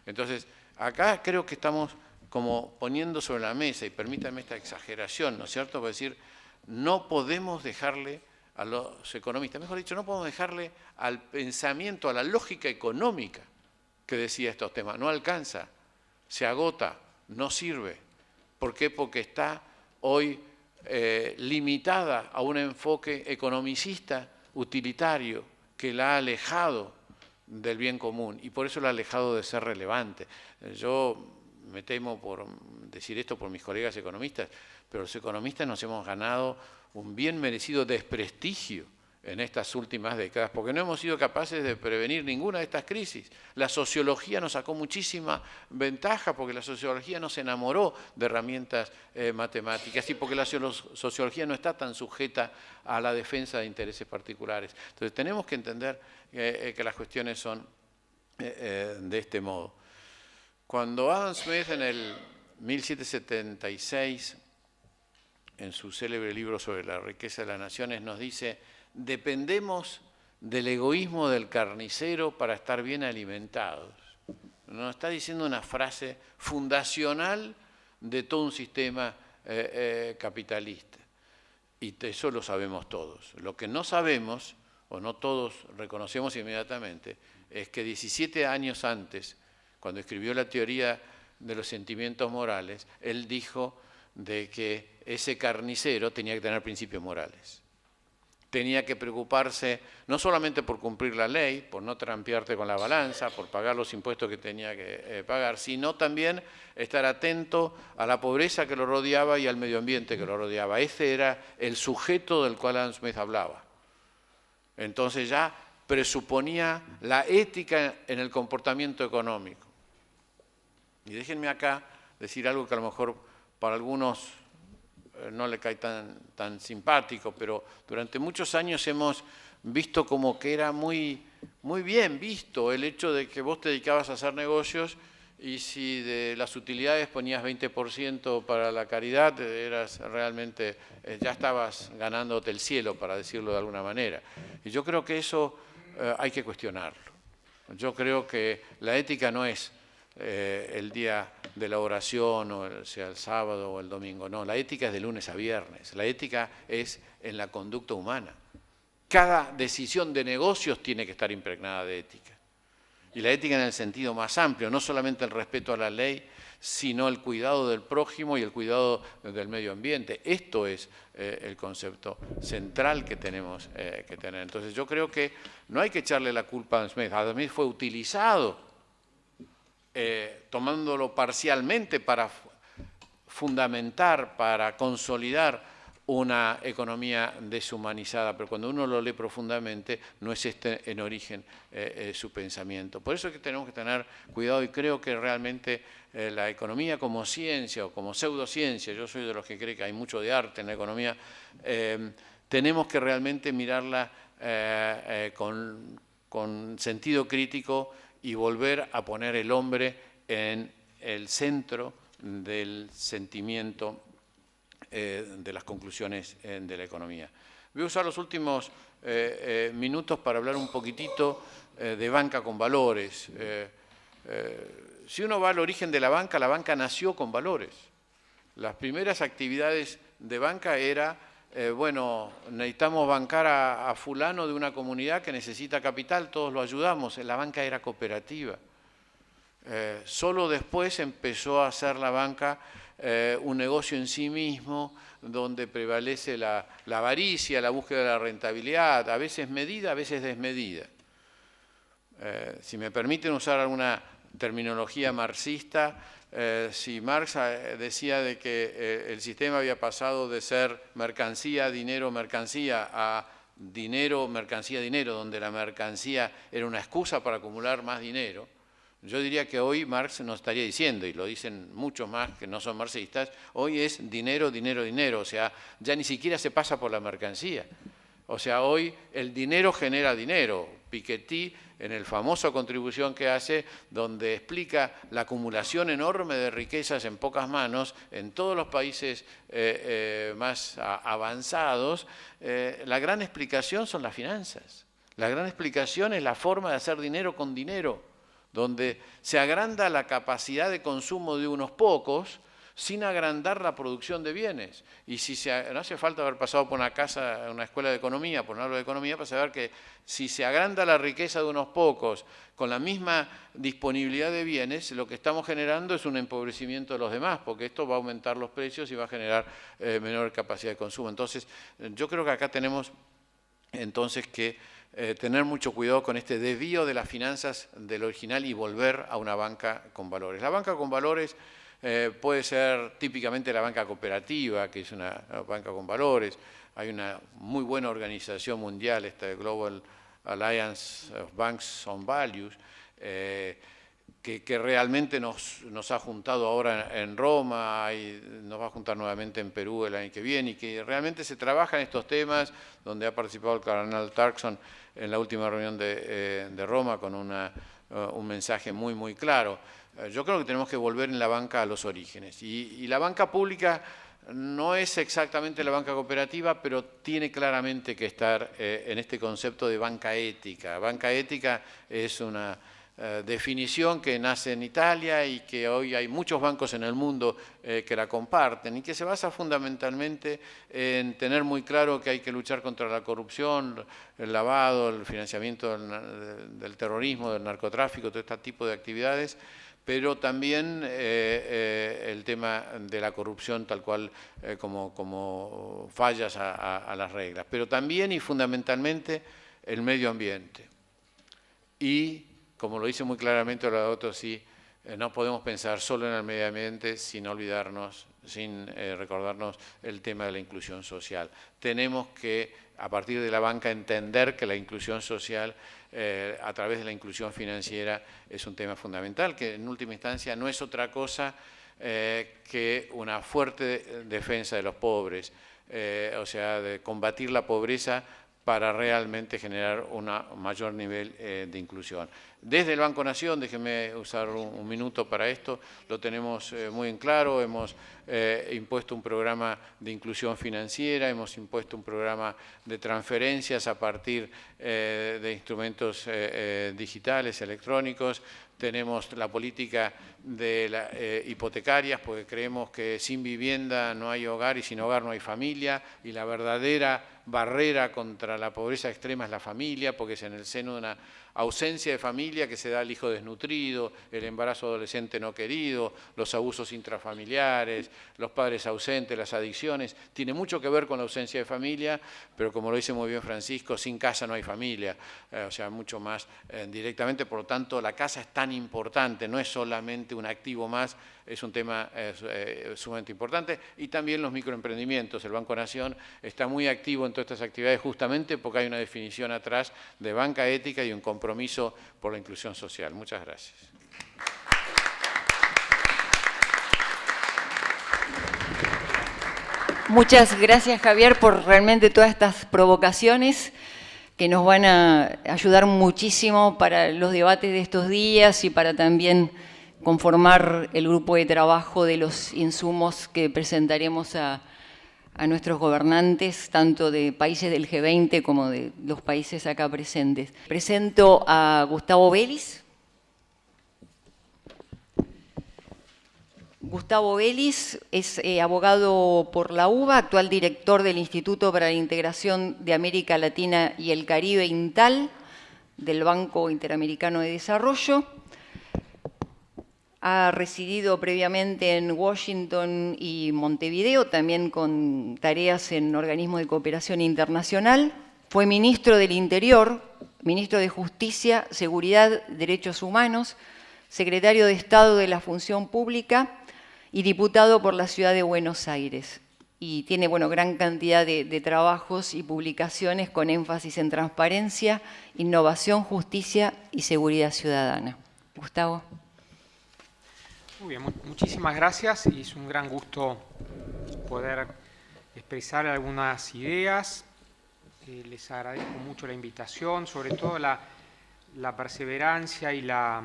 Entonces, acá creo que estamos como poniendo sobre la mesa, y permítanme esta exageración, ¿no es cierto?, para decir, no podemos dejarle a los economistas, mejor dicho, no podemos dejarle al pensamiento, a la lógica económica que decía estos temas. No alcanza, se agota, no sirve. ¿Por qué? Porque está hoy limitada a un enfoque economicista, utilitario, que la ha alejado del bien común y por eso la ha alejado de ser relevante. Yo me temo por decir esto por mis colegas economistas, pero los economistas nos hemos ganado un bien merecido desprestigio en estas últimas décadas, porque no hemos sido capaces de prevenir ninguna de estas crisis. La sociología nos sacó muchísima ventaja, porque la sociología no se enamoró de herramientas matemáticas y porque la sociología no está tan sujeta a la defensa de intereses particulares. Entonces tenemos que entender que las cuestiones son de este modo. Cuando Adam Smith en el 1776, en su célebre libro sobre la riqueza de las naciones, nos dice: dependemos del egoísmo del carnicero para estar bien alimentados. Nos está diciendo una frase fundacional de todo un sistema capitalista. Y eso lo sabemos todos. Lo que no sabemos, o no todos reconocemos inmediatamente, es que 17 años antes, cuando escribió la teoría de los sentimientos morales, él dijo de que ese carnicero tenía que tener principios morales. Tenía que preocuparse no solamente por cumplir la ley, por no trampearte con la balanza, por pagar los impuestos que tenía que pagar, sino también estar atento a la pobreza que lo rodeaba y al medio ambiente que lo rodeaba. Ese era el sujeto del cual Adam Smith hablaba. Entonces ya presuponía la ética en el comportamiento económico. Y déjenme acá decir algo que a lo mejor para algunos no le cae tan simpático, pero durante muchos años hemos visto como que era muy bien visto el hecho de que vos te dedicabas a hacer negocios y si de las utilidades ponías 20% para la caridad, eras realmente, ya estabas ganándote el cielo, para decirlo de alguna manera. Y yo creo que eso hay que cuestionarlo. Yo creo que la ética no es el día de la oración, o sea el sábado o el domingo. No, la ética es de lunes a viernes. La ética es en la conducta humana. Cada decisión de negocios tiene que estar impregnada de ética. Y la ética en el sentido más amplio, no solamente el respeto a la ley, sino el cuidado del prójimo y el cuidado del medio ambiente. Esto es el concepto central que tenemos que tener. Entonces yo creo que no hay que echarle la culpa a Adam Smith. Adam Smith fue utilizado tomándolo parcialmente para fundamentar, para consolidar una economía deshumanizada, pero cuando uno lo lee profundamente no es este en origen su pensamiento. Por eso es que tenemos que tener cuidado y creo que realmente la economía como ciencia o como pseudociencia, yo soy de los que cree que hay mucho de arte en la economía, tenemos que realmente mirarla con sentido crítico y volver a poner el hombre en el centro del sentimiento de las conclusiones de la economía. Voy a usar los últimos minutos para hablar un poquitito de banca con valores. Si uno va al origen de la banca nació con valores. Las primeras actividades de banca era bueno, necesitamos bancar a fulano de una comunidad que necesita capital, todos lo ayudamos. La banca era cooperativa. Solo después empezó a hacer la banca un negocio en sí mismo, donde prevalece la avaricia, la búsqueda de la rentabilidad, a veces medida, a veces desmedida. Si me permiten usar alguna terminología marxista, si Marx decía de que el sistema había pasado de ser mercancía, dinero, mercancía, a dinero, mercancía, dinero, donde la mercancía era una excusa para acumular más dinero, yo diría que hoy Marx nos estaría diciendo, y lo dicen muchos más que no son marxistas, hoy es dinero, dinero, dinero, o sea, ya ni siquiera se pasa por la mercancía. O sea, hoy el dinero genera dinero. Piketty, en el famoso contribución que hace, donde explica la acumulación enorme de riquezas en pocas manos en todos los países más avanzados, la gran explicación son las finanzas. La gran explicación es la forma de hacer dinero con dinero, donde se agranda la capacidad de consumo de unos pocos, sin agrandar la producción de bienes. Y no hace falta haber pasado por una escuela de economía, por un árbol de economía, para saber que si se agranda la riqueza de unos pocos con la misma disponibilidad de bienes, lo que estamos generando es un empobrecimiento de los demás, porque esto va a aumentar los precios y va a generar menor capacidad de consumo. Entonces, yo creo que acá tenemos entonces que tener mucho cuidado con este desvío de las finanzas del original y volver a una banca con valores. La banca con valores puede ser típicamente la banca cooperativa, que es una banca con valores. Hay una muy buena organización mundial, esta de Global Alliance of Banks on Values, que realmente nos ha juntado ahora en Roma y nos va a juntar nuevamente en Perú el año que viene, y que realmente se trabaja en estos temas, donde ha participado el cardenal Turkson en la última reunión de Roma con un mensaje muy, muy claro. Yo creo que tenemos que volver en la banca a los orígenes. Y la banca pública no es exactamente la banca cooperativa, pero tiene claramente que estar en este concepto de banca ética. Banca ética es una definición que nace en Italia y que hoy hay muchos bancos en el mundo que la comparten, y que se basa fundamentalmente en tener muy claro que hay que luchar contra la corrupción, el lavado, el financiamiento del terrorismo, del narcotráfico, todo este tipo de actividades, pero también el tema de la corrupción tal cual como fallas a las reglas, pero también y fundamentalmente el medio ambiente. Y como lo dice muy claramente Oladoto, sí, no podemos pensar solo en el medio ambiente sin olvidarnos, sin recordarnos el tema de la inclusión social. Tenemos que, a partir de la banca, entender que la inclusión social, a través de la inclusión financiera, es un tema fundamental, que en última instancia no es otra cosa que una fuerte defensa de los pobres, o sea, de combatir la pobreza para realmente generar un mayor nivel de inclusión. Desde el Banco Nación, déjenme usar un minuto para esto, lo tenemos muy en claro, hemos impuesto un programa de inclusión financiera, hemos impuesto un programa de transferencias a partir de instrumentos digitales, electrónicos. Tenemos la política de hipotecarias, porque creemos que sin vivienda no hay hogar y sin hogar no hay familia, y la verdadera barrera contra la pobreza extrema es la familia, porque es en el seno de una ausencia de familia que se da al hijo desnutrido, el embarazo adolescente no querido, los abusos intrafamiliares, los padres ausentes, las adicciones. Tiene mucho que ver con la ausencia de familia, pero como lo dice muy bien Francisco, sin casa no hay familia, o sea, mucho más directamente. Por lo tanto, la casa es tan importante, no es solamente un activo más, es un tema sumamente importante. Y también los microemprendimientos. El Banco Nación está muy activo en todas estas actividades justamente porque hay una definición atrás de banca ética y un compromiso por la inclusión social. Muchas gracias. Muchas gracias, Javier, por realmente todas estas provocaciones que nos van a ayudar muchísimo para los debates de estos días y para también conformar el grupo de trabajo de los insumos que presentaremos a nuestros gobernantes, tanto de países del G20 como de los países acá presentes. Presento a Gustavo Vélez. Gustavo Vélez es abogado por la UBA, actual director del Instituto para la Integración de América Latina y el Caribe, INTAL, del Banco Interamericano de Desarrollo. Ha residido previamente en Washington y Montevideo, también con tareas en organismos de cooperación internacional. Fue ministro del Interior, ministro de Justicia, Seguridad, Derechos Humanos, secretario de Estado de la Función Pública y diputado por la Ciudad de Buenos Aires. Y tiene, bueno, gran cantidad de trabajos y publicaciones con énfasis en transparencia, innovación, justicia y seguridad ciudadana. Gustavo. Muy bien, muchísimas gracias y es un gran gusto poder expresar algunas ideas. Les agradezco mucho la invitación, sobre todo la perseverancia y la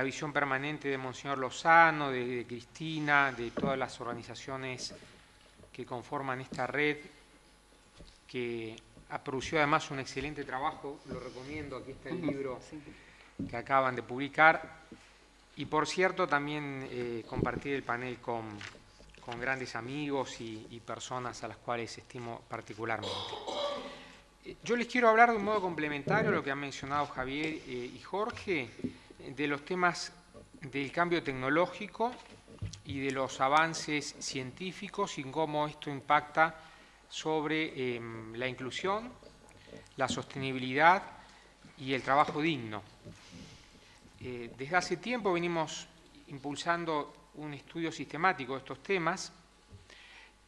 visión permanente de Monseñor Lozano, de Cristina, de todas las organizaciones que conforman esta red, que ha producido además un excelente trabajo, lo recomiendo, aquí está el libro que acaban de publicar. Y por cierto, también compartir el panel con grandes amigos y personas a las cuales estimo particularmente. Yo les quiero hablar de un modo complementario a lo que han mencionado Javier y Jorge, de los temas del cambio tecnológico y de los avances científicos y cómo esto impacta sobre la inclusión, la sostenibilidad y el trabajo digno. Desde hace tiempo venimos impulsando un estudio sistemático de estos temas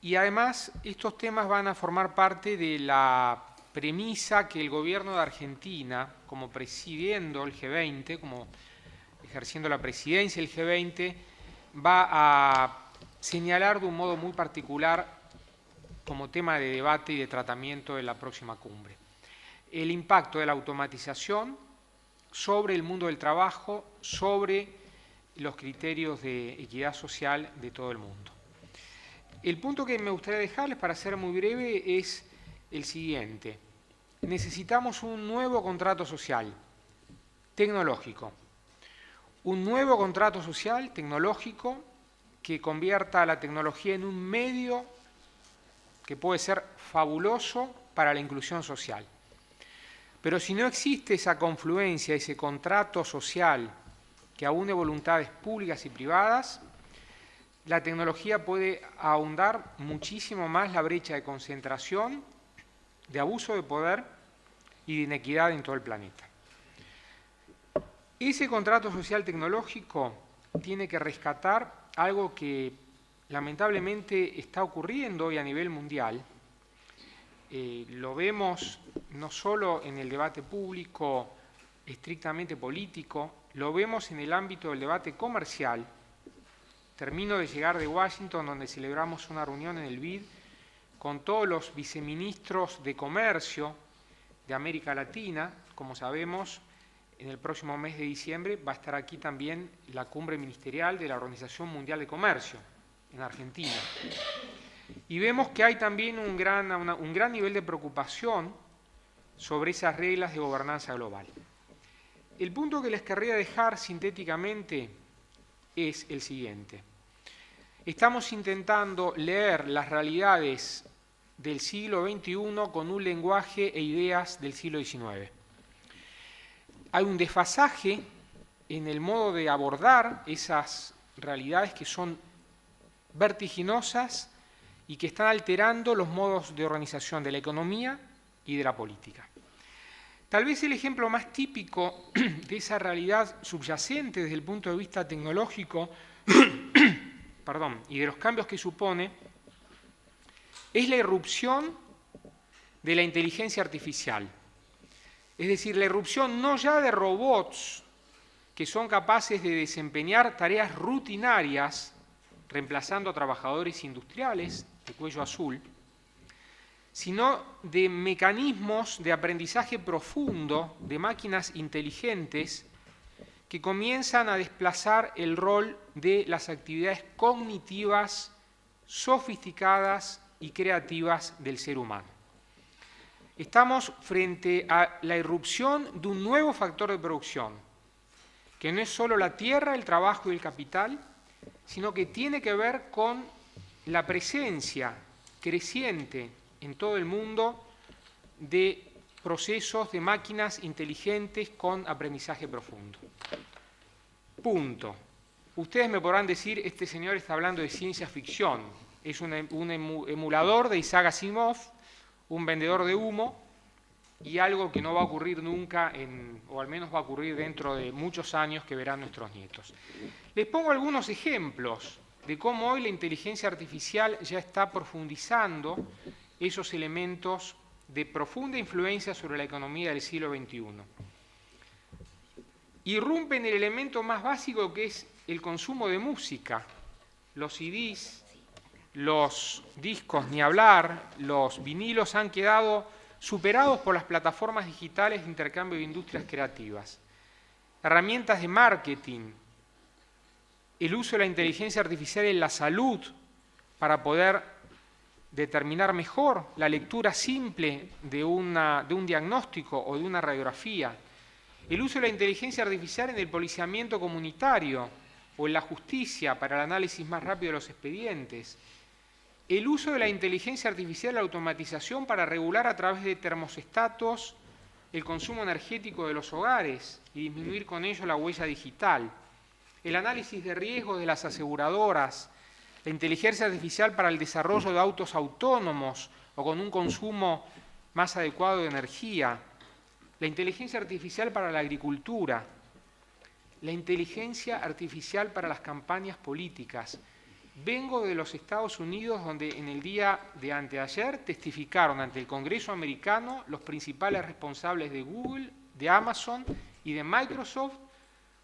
y además estos temas van a formar parte de la premisa que el gobierno de Argentina, como presidiendo el G20, como ejerciendo la presidencia del G20, va a señalar de un modo muy particular como tema de debate y de tratamiento de la próxima cumbre. El impacto de la automatización sobre el mundo del trabajo, sobre los criterios de equidad social de todo el mundo. El punto que me gustaría dejarles, para ser muy breve, es el siguiente. Necesitamos un nuevo contrato social tecnológico. Un nuevo contrato social tecnológico que convierta a la tecnología en un medio que puede ser fabuloso para la inclusión social. Pero si no existe esa confluencia, ese contrato social que aúne voluntades públicas y privadas, la tecnología puede ahondar muchísimo más la brecha de concentración, de abuso de poder y de inequidad en todo el planeta. Ese contrato social tecnológico tiene que rescatar algo que lamentablemente está ocurriendo hoy a nivel mundial. Lo vemos no solo en el debate público estrictamente político, lo vemos en el ámbito del debate comercial. Termino de llegar de Washington, donde celebramos una reunión en el BID con todos los viceministros de comercio de América Latina. Como sabemos, en el próximo mes de diciembre va a estar aquí también la cumbre ministerial de la Organización Mundial de Comercio en Argentina. Y vemos que hay también un gran nivel de preocupación sobre esas reglas de gobernanza global. El punto que les querría dejar sintéticamente es el siguiente. Estamos intentando leer las realidades del siglo XXI con un lenguaje e ideas del siglo XIX. Hay un desfasaje en el modo de abordar esas realidades que son vertiginosas y que están alterando los modos de organización de la economía y de la política. Tal vez el ejemplo más típico de esa realidad subyacente desde el punto de vista tecnológico y de los cambios que supone es la irrupción de la inteligencia artificial. Es decir, la irrupción no ya de robots que son capaces de desempeñar tareas rutinarias, reemplazando a trabajadores industriales de cuello azul, sino de mecanismos de aprendizaje profundo de máquinas inteligentes que comienzan a desplazar el rol de las actividades cognitivas sofisticadas y creativas del ser humano. Estamos frente a la irrupción de un nuevo factor de producción, que no es solo la tierra, el trabajo y el capital, sino que tiene que ver con la presencia creciente en todo el mundo de procesos de máquinas inteligentes con aprendizaje profundo. Punto. Ustedes me podrán decir, este señor está hablando de ciencia ficción, es un emulador de Isaac Asimov, un vendedor de humo y algo que no va a ocurrir nunca, o al menos va a ocurrir dentro de muchos años que verán nuestros nietos. Les pongo algunos ejemplos de cómo hoy la inteligencia artificial ya está profundizando esos elementos de profunda influencia sobre la economía del siglo XXI. Irrumpe en el elemento más básico que es el consumo de música, los CDs, los discos, ni hablar, los vinilos han quedado superados por las plataformas digitales de intercambio de industrias creativas. Herramientas de marketing, el uso de la inteligencia artificial en la salud para poder determinar mejor la lectura simple de un diagnóstico o de una radiografía, el uso de la inteligencia artificial en el policiamiento comunitario, o en la justicia para el análisis más rápido de los expedientes, el uso de la inteligencia artificial y la automatización para regular a través de termostatos el consumo energético de los hogares y disminuir con ello la huella digital, el análisis de riesgos de las aseguradoras, la inteligencia artificial para el desarrollo de autos autónomos o con un consumo más adecuado de energía, la inteligencia artificial para la agricultura, la inteligencia artificial para las campañas políticas. Vengo de los Estados Unidos, donde en el día de anteayer testificaron ante el Congreso americano los principales responsables de Google, de Amazon y de Microsoft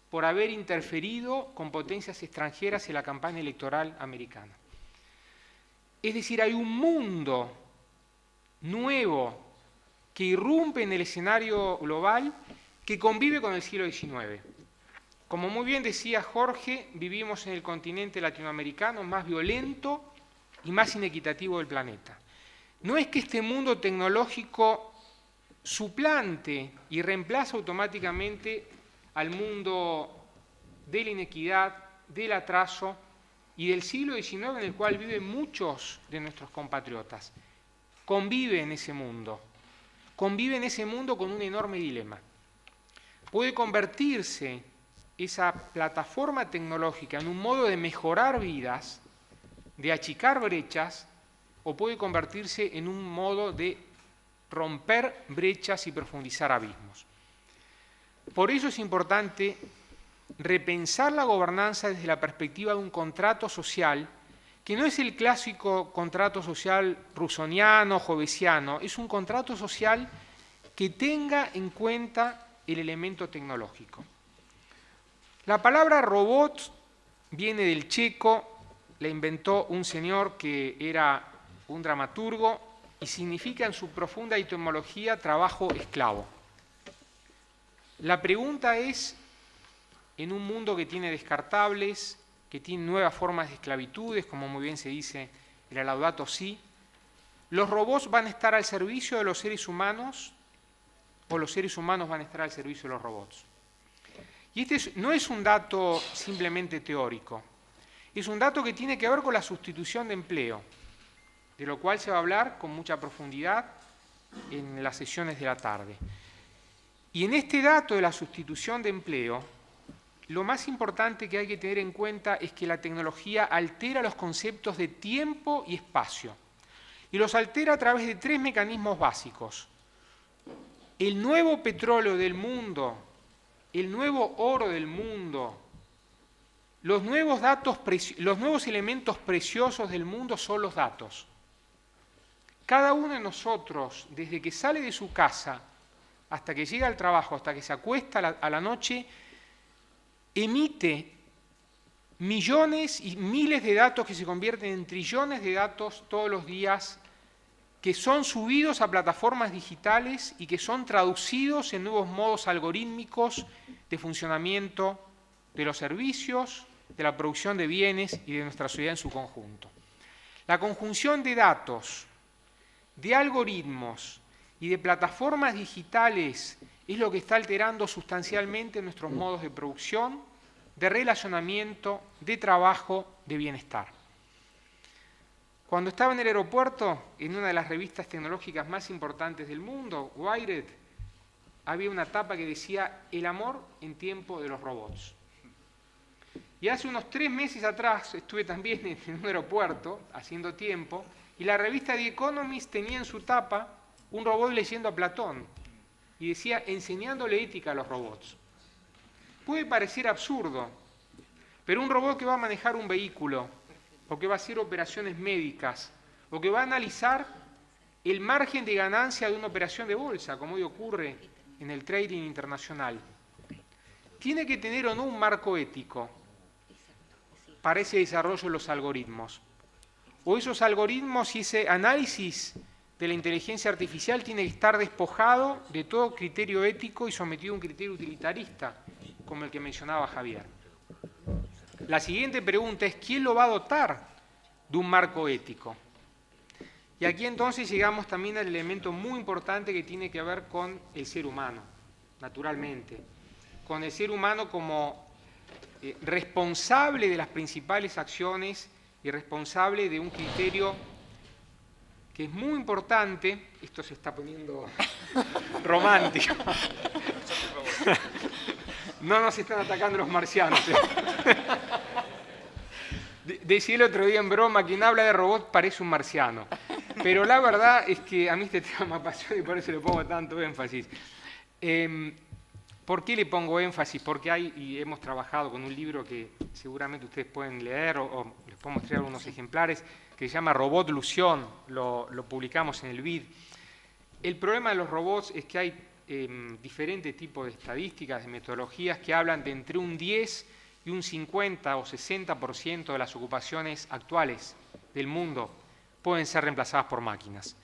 por haber interferido con potencias extranjeras en la campaña electoral americana. Es decir, hay un mundo nuevo que irrumpe en el escenario global que convive con el siglo XIX. Como muy bien decía Jorge, vivimos en el continente latinoamericano más violento y más inequitativo del planeta. No es que este mundo tecnológico suplante y reemplace automáticamente al mundo de la inequidad, del atraso y del siglo XIX en el cual viven muchos de nuestros compatriotas. Convive en ese mundo con un enorme dilema. Puede convertirse esa plataforma tecnológica en un modo de mejorar vidas, de achicar brechas, o puede convertirse en un modo de romper brechas y profundizar abismos. Por eso es importante repensar la gobernanza desde la perspectiva de un contrato social, que no es el clásico contrato social rusoniano, jovesiano, es un contrato social que tenga en cuenta el elemento tecnológico. La palabra robot viene del checo, la inventó un señor que era un dramaturgo y significa en su profunda etimología trabajo esclavo. La pregunta es, en un mundo que tiene descartables, que tiene nuevas formas de esclavitudes, como muy bien se dice en la Laudato Si, ¿los robots van a estar al servicio de los seres humanos o los seres humanos van a estar al servicio de los robots? Y este no es un dato simplemente teórico, es un dato que tiene que ver con la sustitución de empleo, de lo cual se va a hablar con mucha profundidad en las sesiones de la tarde. Y en este dato de la sustitución de empleo, lo más importante que hay que tener en cuenta es que la tecnología altera los conceptos de tiempo y espacio, y los altera a través de tres mecanismos básicos. El nuevo petróleo del mundo, el nuevo oro del mundo, los nuevos elementos preciosos del mundo son los datos. Cada uno de nosotros, desde que sale de su casa hasta que llega al trabajo, hasta que se acuesta a la noche, emite millones y miles de datos que se convierten en trillones de datos todos los días, que son subidos a plataformas digitales y que son traducidos en nuevos modos algorítmicos de funcionamiento de los servicios, de la producción de bienes y de nuestra sociedad en su conjunto. La conjunción de datos, de algoritmos y de plataformas digitales es lo que está alterando sustancialmente nuestros modos de producción, de relacionamiento, de trabajo, de bienestar. Cuando estaba en el aeropuerto, en una de las revistas tecnológicas más importantes del mundo, Wired, había una tapa que decía "El amor en tiempo de los robots". Y hace unos 3 meses atrás estuve también en un aeropuerto, haciendo tiempo, y la revista The Economist tenía en su tapa un robot leyendo a Platón, y decía "Enseñándole ética a los robots". Puede parecer absurdo, pero un robot que va a manejar un vehículo, o que va a hacer operaciones médicas, o que va a analizar el margen de ganancia de una operación de bolsa, como hoy ocurre en el trading internacional, tiene que tener o no un marco ético para ese desarrollo de los algoritmos. O esos algoritmos y ese análisis de la inteligencia artificial tiene que estar despojado de todo criterio ético y sometido a un criterio utilitarista, como el que mencionaba Javier. La siguiente pregunta es, ¿quién lo va a dotar de un marco ético? Y aquí entonces llegamos también al elemento muy importante que tiene que ver con el ser humano, naturalmente. Con el ser humano como responsable de las principales acciones y responsable de un criterio que es muy importante. Esto se está poniendo romántico. No nos están atacando los marcianos. Decía el otro día en broma, quien habla de robots parece un marciano. Pero la verdad es que a mí este tema me apasiona y por eso le pongo tanto énfasis. ¿Por qué le pongo énfasis? Porque hemos trabajado con un libro que seguramente ustedes pueden leer o les puedo mostrar algunos ejemplares, que se llama Robotlución, lo publicamos en el BID. El problema de los robots es que hay diferentes tipos de estadísticas, de metodologías que hablan de entre un 10 y un 50 o 60% de las ocupaciones actuales del mundo pueden ser reemplazadas por máquinas.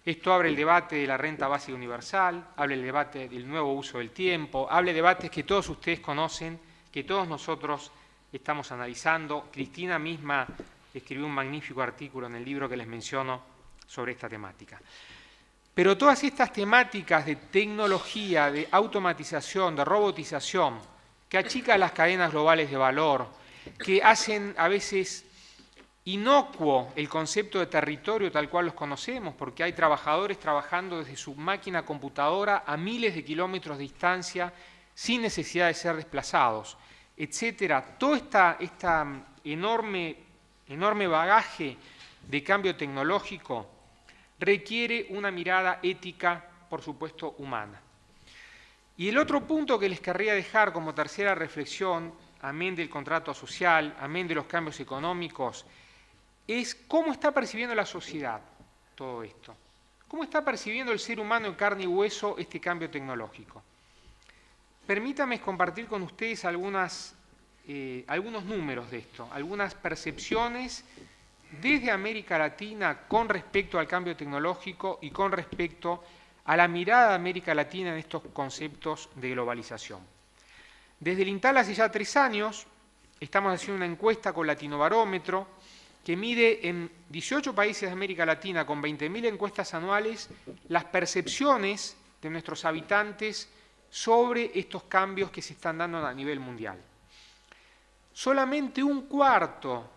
Esto abre el debate de la renta básica universal, abre el debate del nuevo uso del tiempo, abre debates que todos ustedes conocen, que todos nosotros estamos analizando. Cristina misma escribió un magnífico artículo en el libro que les menciono sobre esta temática. Pero todas estas temáticas de tecnología, de automatización, de robotización, que achican las cadenas globales de valor, que hacen a veces inocuo el concepto de territorio tal cual los conocemos, porque hay trabajadores trabajando desde su máquina computadora a miles de kilómetros de distancia sin necesidad de ser desplazados, etcétera. Todo esta enorme bagaje de cambio tecnológico requiere una mirada ética, por supuesto, humana. Y el otro punto que les querría dejar como tercera reflexión, amén del contrato social, amén de los cambios económicos, es cómo está percibiendo la sociedad todo esto. ¿Cómo está percibiendo el ser humano en carne y hueso este cambio tecnológico? Permítanme compartir con ustedes algunos números de esto, algunas percepciones desde América Latina con respecto al cambio tecnológico y con respecto a la mirada de América Latina en estos conceptos de globalización. Desde el INTAL hace ya 3 años estamos haciendo una encuesta con Latinobarómetro que mide en 18 países de América Latina con 20.000 encuestas anuales las percepciones de nuestros habitantes sobre estos cambios que se están dando a nivel mundial. Solamente un cuarto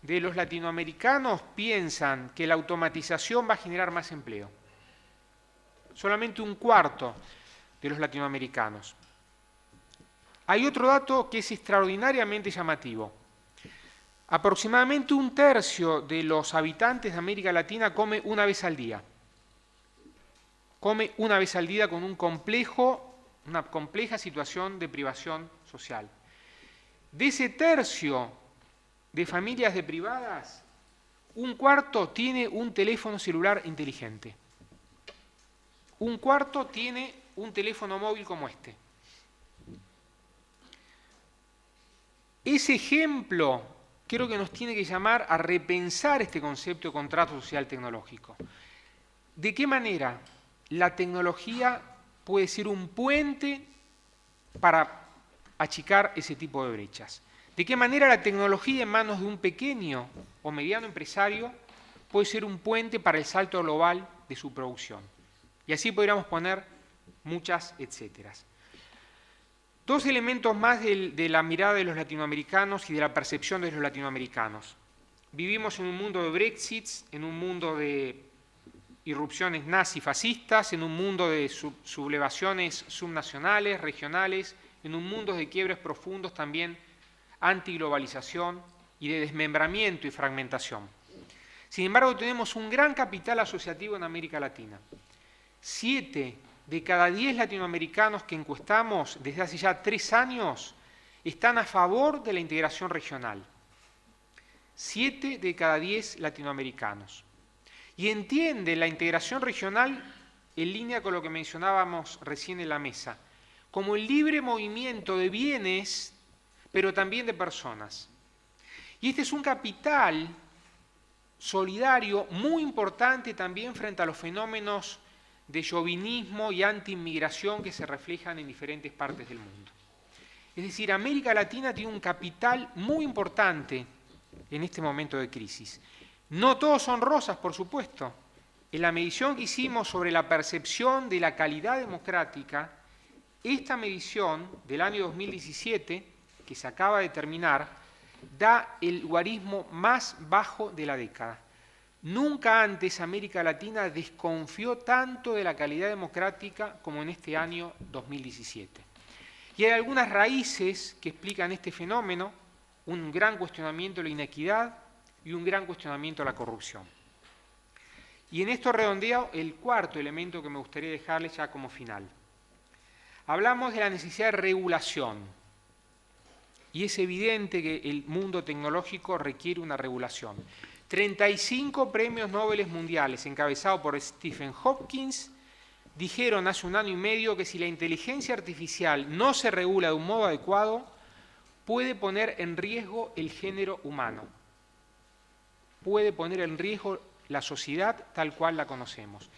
de los latinoamericanos piensan que la automatización va a generar más empleo. Solamente un cuarto de los latinoamericanos. Hay otro dato que es extraordinariamente llamativo. Aproximadamente un tercio de los habitantes de América Latina come una vez al día. Come una vez al día con una compleja situación de privación social. De ese tercio de familias deprivadas, un cuarto tiene un teléfono celular inteligente. Un cuarto tiene un teléfono móvil como este. Ese ejemplo creo que nos tiene que llamar a repensar este concepto de contrato social tecnológico. ¿De qué manera la tecnología puede ser un puente para achicar ese tipo de brechas? ¿De qué manera la tecnología en manos de un pequeño o mediano empresario puede ser un puente para el salto global de su producción? Y así podríamos poner muchas etcéteras. 2 elementos más de la mirada de los latinoamericanos y de la percepción de los latinoamericanos. Vivimos en un mundo de Brexits, en un mundo de irrupciones nazi-fascistas, en un mundo de sublevaciones subnacionales, regionales, en un mundo de quiebres profundos también antiglobalización y de desmembramiento y fragmentación. Sin embargo, tenemos un gran capital asociativo en América Latina. 7 de cada 10 latinoamericanos que encuestamos desde hace ya 3 años están a favor de la integración regional. 7 de cada 10 latinoamericanos. Y entienden la integración regional en línea con lo que mencionábamos recién en la mesa, como el libre movimiento de bienes, pero también de personas. Y este es un capital solidario muy importante también frente a los fenómenos de chauvinismo y anti-inmigración que se reflejan en diferentes partes del mundo. Es decir, América Latina tiene un capital muy importante en este momento de crisis. No todos son rosas, por supuesto. En la medición que hicimos sobre la percepción de la calidad democrática, esta medición del año 2017 que se acaba de terminar da el guarismo más bajo de la década. Nunca antes América Latina desconfió tanto de la calidad democrática como en este año 2017. Y hay algunas raíces que explican este fenómeno, un gran cuestionamiento de la inequidad y un gran cuestionamiento de la corrupción. Y en esto redondeo el cuarto elemento que me gustaría dejarles ya como final. Hablamos de la necesidad de regulación, y es evidente que el mundo tecnológico requiere una regulación. 35 premios Nobel mundiales, encabezados por Stephen Hopkins, dijeron hace 1 año y medio que si la inteligencia artificial no se regula de un modo adecuado, puede poner en riesgo el género humano, puede poner en riesgo la sociedad tal cual la conocemos.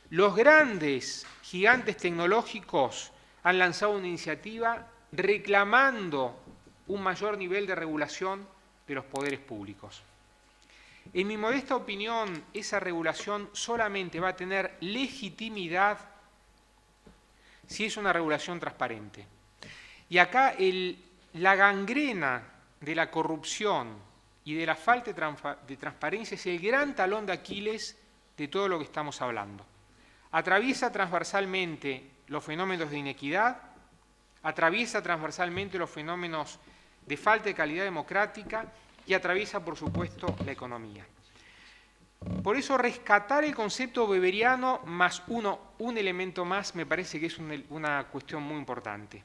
Los grandes gigantes tecnológicos han lanzado una iniciativa reclamando un mayor nivel de regulación de los poderes públicos. En mi modesta opinión, esa regulación solamente va a tener legitimidad si es una regulación transparente. Y acá la gangrena de la corrupción y de la falta de transparencia es el gran talón de Aquiles de todo lo que estamos hablando. Atraviesa transversalmente los fenómenos de inequidad, atraviesa transversalmente los fenómenos de falta de calidad democrática y atraviesa, por supuesto, la economía. Por eso, rescatar el concepto weberiano más un elemento más, me parece que es una cuestión muy importante.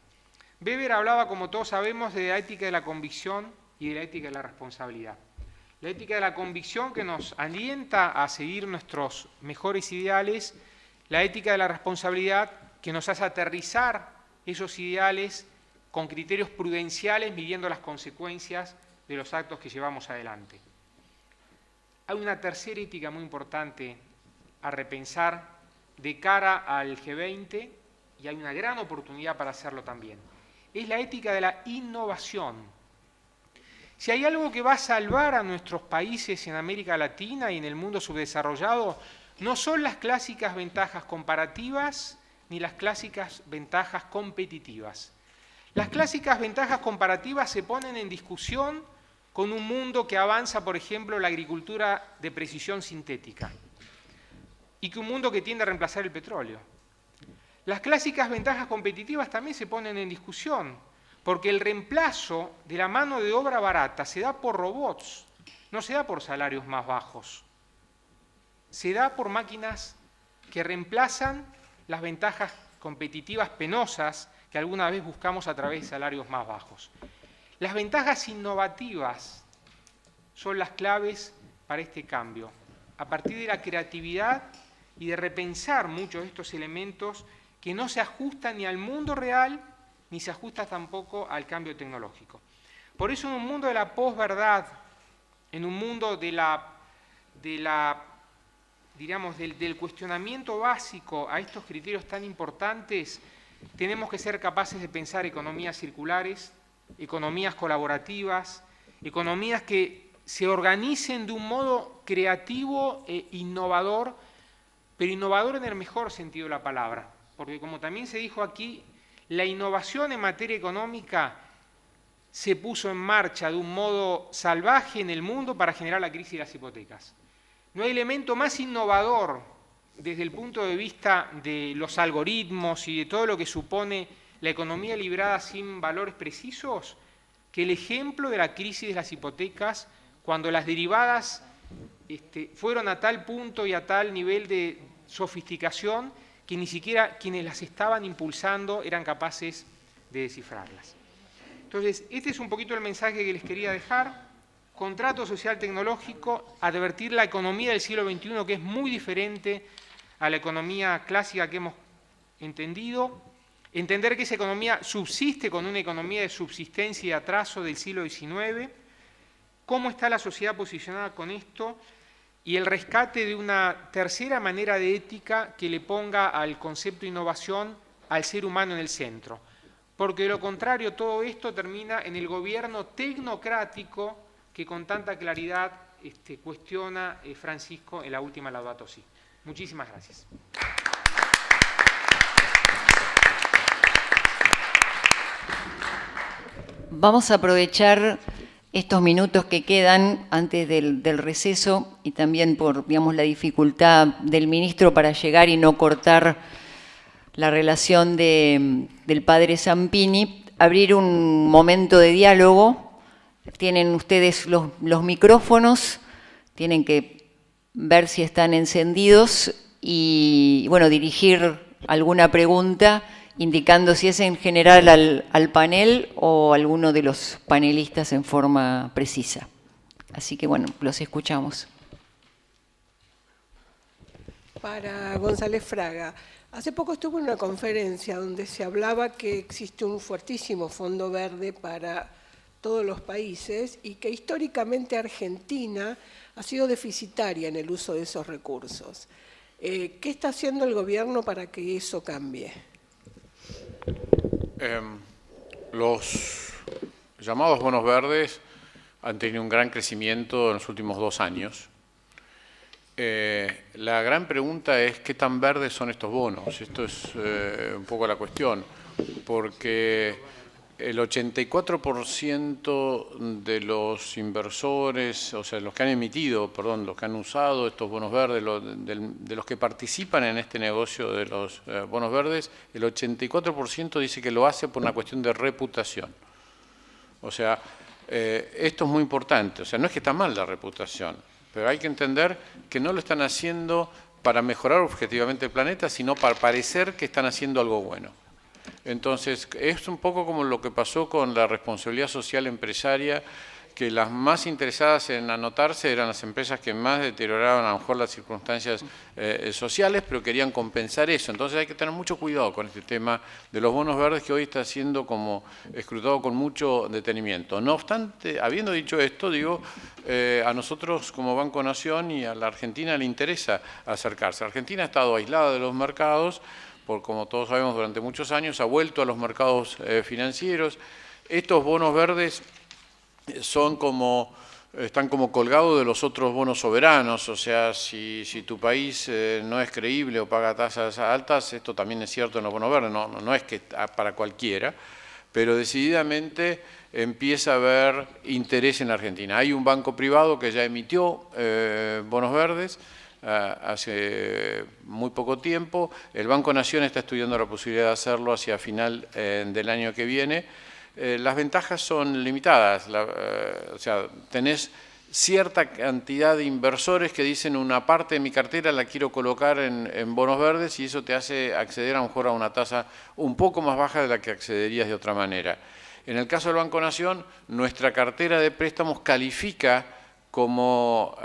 Weber hablaba, como todos sabemos, de la ética de la convicción y de la ética de la responsabilidad. La ética de la convicción que nos alienta a seguir nuestros mejores ideales, la ética de la responsabilidad que nos hace aterrizar esos ideales con criterios prudenciales, midiendo las consecuencias de los actos que llevamos adelante. Hay una tercera ética muy importante a repensar de cara al G20, y hay una gran oportunidad para hacerlo también. Es la ética de la innovación. Si hay algo que va a salvar a nuestros países en América Latina y en el mundo subdesarrollado, no son las clásicas ventajas comparativas ni las clásicas ventajas competitivas. Las clásicas ventajas comparativas se ponen en discusión con un mundo que avanza, por ejemplo, la agricultura de precisión sintética, y que un mundo que tiende a reemplazar el petróleo. Las clásicas ventajas competitivas también se ponen en discusión, porque el reemplazo de la mano de obra barata se da por robots, no se da por salarios más bajos, se da por máquinas que reemplazan las ventajas competitivas penosas que alguna vez buscamos a través de salarios más bajos. Las ventajas innovativas son las claves para este cambio, a partir de la creatividad y de repensar muchos de estos elementos que no se ajustan ni al mundo real, ni se ajustan tampoco al cambio tecnológico. Por eso, en un mundo de la posverdad, en un mundo del cuestionamiento básico a estos criterios tan importantes, tenemos que ser capaces de pensar economías circulares, economías colaborativas, economías que se organicen de un modo creativo e innovador, pero innovador en el mejor sentido de la palabra, porque como también se dijo aquí, la innovación en materia económica se puso en marcha de un modo salvaje en el mundo para generar la crisis de las hipotecas. No hay elemento más innovador desde el punto de vista de los algoritmos y de todo lo que supone la economía librada sin valores precisos que el ejemplo de la crisis de las hipotecas, cuando las derivadas fueron a tal punto y a tal nivel de sofisticación que ni siquiera quienes las estaban impulsando eran capaces de descifrarlas. Entonces, este es un poquito el mensaje que les quería dejar. Contrato social tecnológico, advertir la economía del siglo XXI, que es muy diferente a la economía clásica que hemos entendido, entender que esa economía subsiste con una economía de subsistencia y atraso del siglo XIX, cómo está la sociedad posicionada con esto, y el rescate de una tercera manera de ética que le ponga al concepto de innovación al ser humano en el centro. Porque de lo contrario, todo esto termina en el gobierno tecnocrático que con tanta claridad cuestiona Francisco en la última Laudato Si. Muchísimas gracias. vamos a aprovechar estos minutos que quedan antes del receso y también por, digamos, la dificultad del ministro para llegar y no cortar la relación del padre Zampini, abrir un momento de diálogo. Tienen ustedes los micrófonos, tienen que ver si están encendidos y, bueno, dirigir alguna pregunta indicando si es en general al panel o a alguno de los panelistas en forma precisa. Así que, bueno, los escuchamos. Para González Fraga. Hace poco estuve en una conferencia donde se hablaba que existe un fuertísimo fondo verde para todos los países y que históricamente Argentina ha sido deficitaria en el uso de esos recursos. ¿Qué está haciendo el gobierno para que eso cambie? Los llamados bonos verdes han tenido un gran crecimiento en los últimos 2 años. La gran pregunta es qué tan verdes son estos bonos. Esto es un poco la cuestión, porque el 84% de los inversores, o sea, los que han emitido, perdón, los que han usado estos bonos verdes, de los que participan en este negocio de los bonos verdes, el 84% dice que lo hace por una cuestión de reputación. O sea, esto es muy importante. O sea, no es que está mal la reputación, pero hay que entender que no lo están haciendo para mejorar objetivamente el planeta, sino para parecer que están haciendo algo bueno. Entonces, es un poco como lo que pasó con la responsabilidad social empresaria, que las más interesadas en anotarse eran las empresas que más deterioraban a lo mejor las circunstancias sociales, pero querían compensar eso. Entonces hay que tener mucho cuidado con este tema de los bonos verdes, que hoy está siendo como escrutado con mucho detenimiento. No obstante, habiendo dicho esto, digo, a nosotros como Banco Nación y a la Argentina le interesa acercarse. Argentina ha estado aislada de los mercados, como todos sabemos, durante muchos años, ha vuelto a los mercados financieros. Estos bonos verdes están como colgados de los otros bonos soberanos, o sea, si tu país no es creíble o paga tasas altas, esto también es cierto en los bonos verdes, no es que para cualquiera, pero decididamente empieza a haber interés en Argentina. Hay un banco privado que ya emitió bonos verdes hace muy poco tiempo. El Banco Nación está estudiando la posibilidad de hacerlo hacia final del año que viene. Las ventajas son limitadas, o sea, tenés cierta cantidad de inversores que dicen una parte de mi cartera la quiero colocar en bonos verdes y eso te hace acceder a lo mejor a una tasa un poco más baja de la que accederías de otra manera. En el caso del Banco Nación, nuestra cartera de préstamos califica como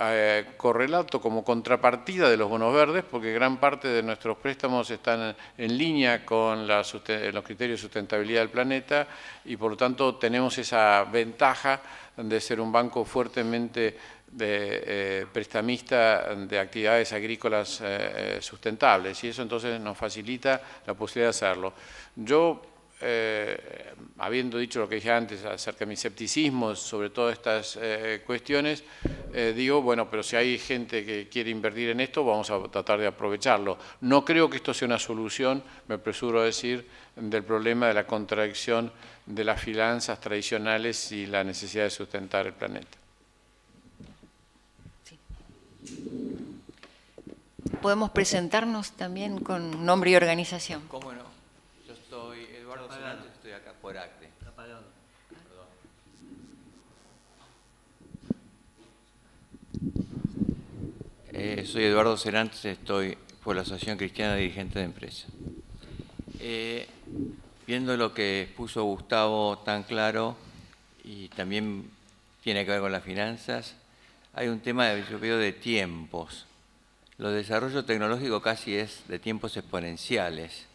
correlato, como contrapartida de los bonos verdes, porque gran parte de nuestros préstamos están en línea con los criterios de sustentabilidad del planeta y por lo tanto tenemos esa ventaja de ser un banco fuertemente prestamista de actividades agrícolas sustentables y eso entonces nos facilita la posibilidad de hacerlo. Yo, habiendo dicho lo que dije antes acerca de mi escepticismo sobre todas estas cuestiones, digo, bueno, pero si hay gente que quiere invertir en esto, vamos a tratar de aprovecharlo. No creo que esto sea una solución, me apresuro a decir, del problema de la contradicción de las finanzas tradicionales y la necesidad de sustentar el planeta. Sí. ¿Podemos presentarnos también con nombre y organización? ¿Cómo no? Yo soy Eduardo Cerantes, estoy acá por ACTE. Soy Eduardo Cerantes, estoy por la Asociación Cristiana de Dirigentes de Empresas. Viendo lo que expuso Gustavo tan claro y también tiene que ver con las finanzas, hay un tema, yo veo, de tiempos. Lo de desarrollo tecnológico casi es de tiempos exponenciales.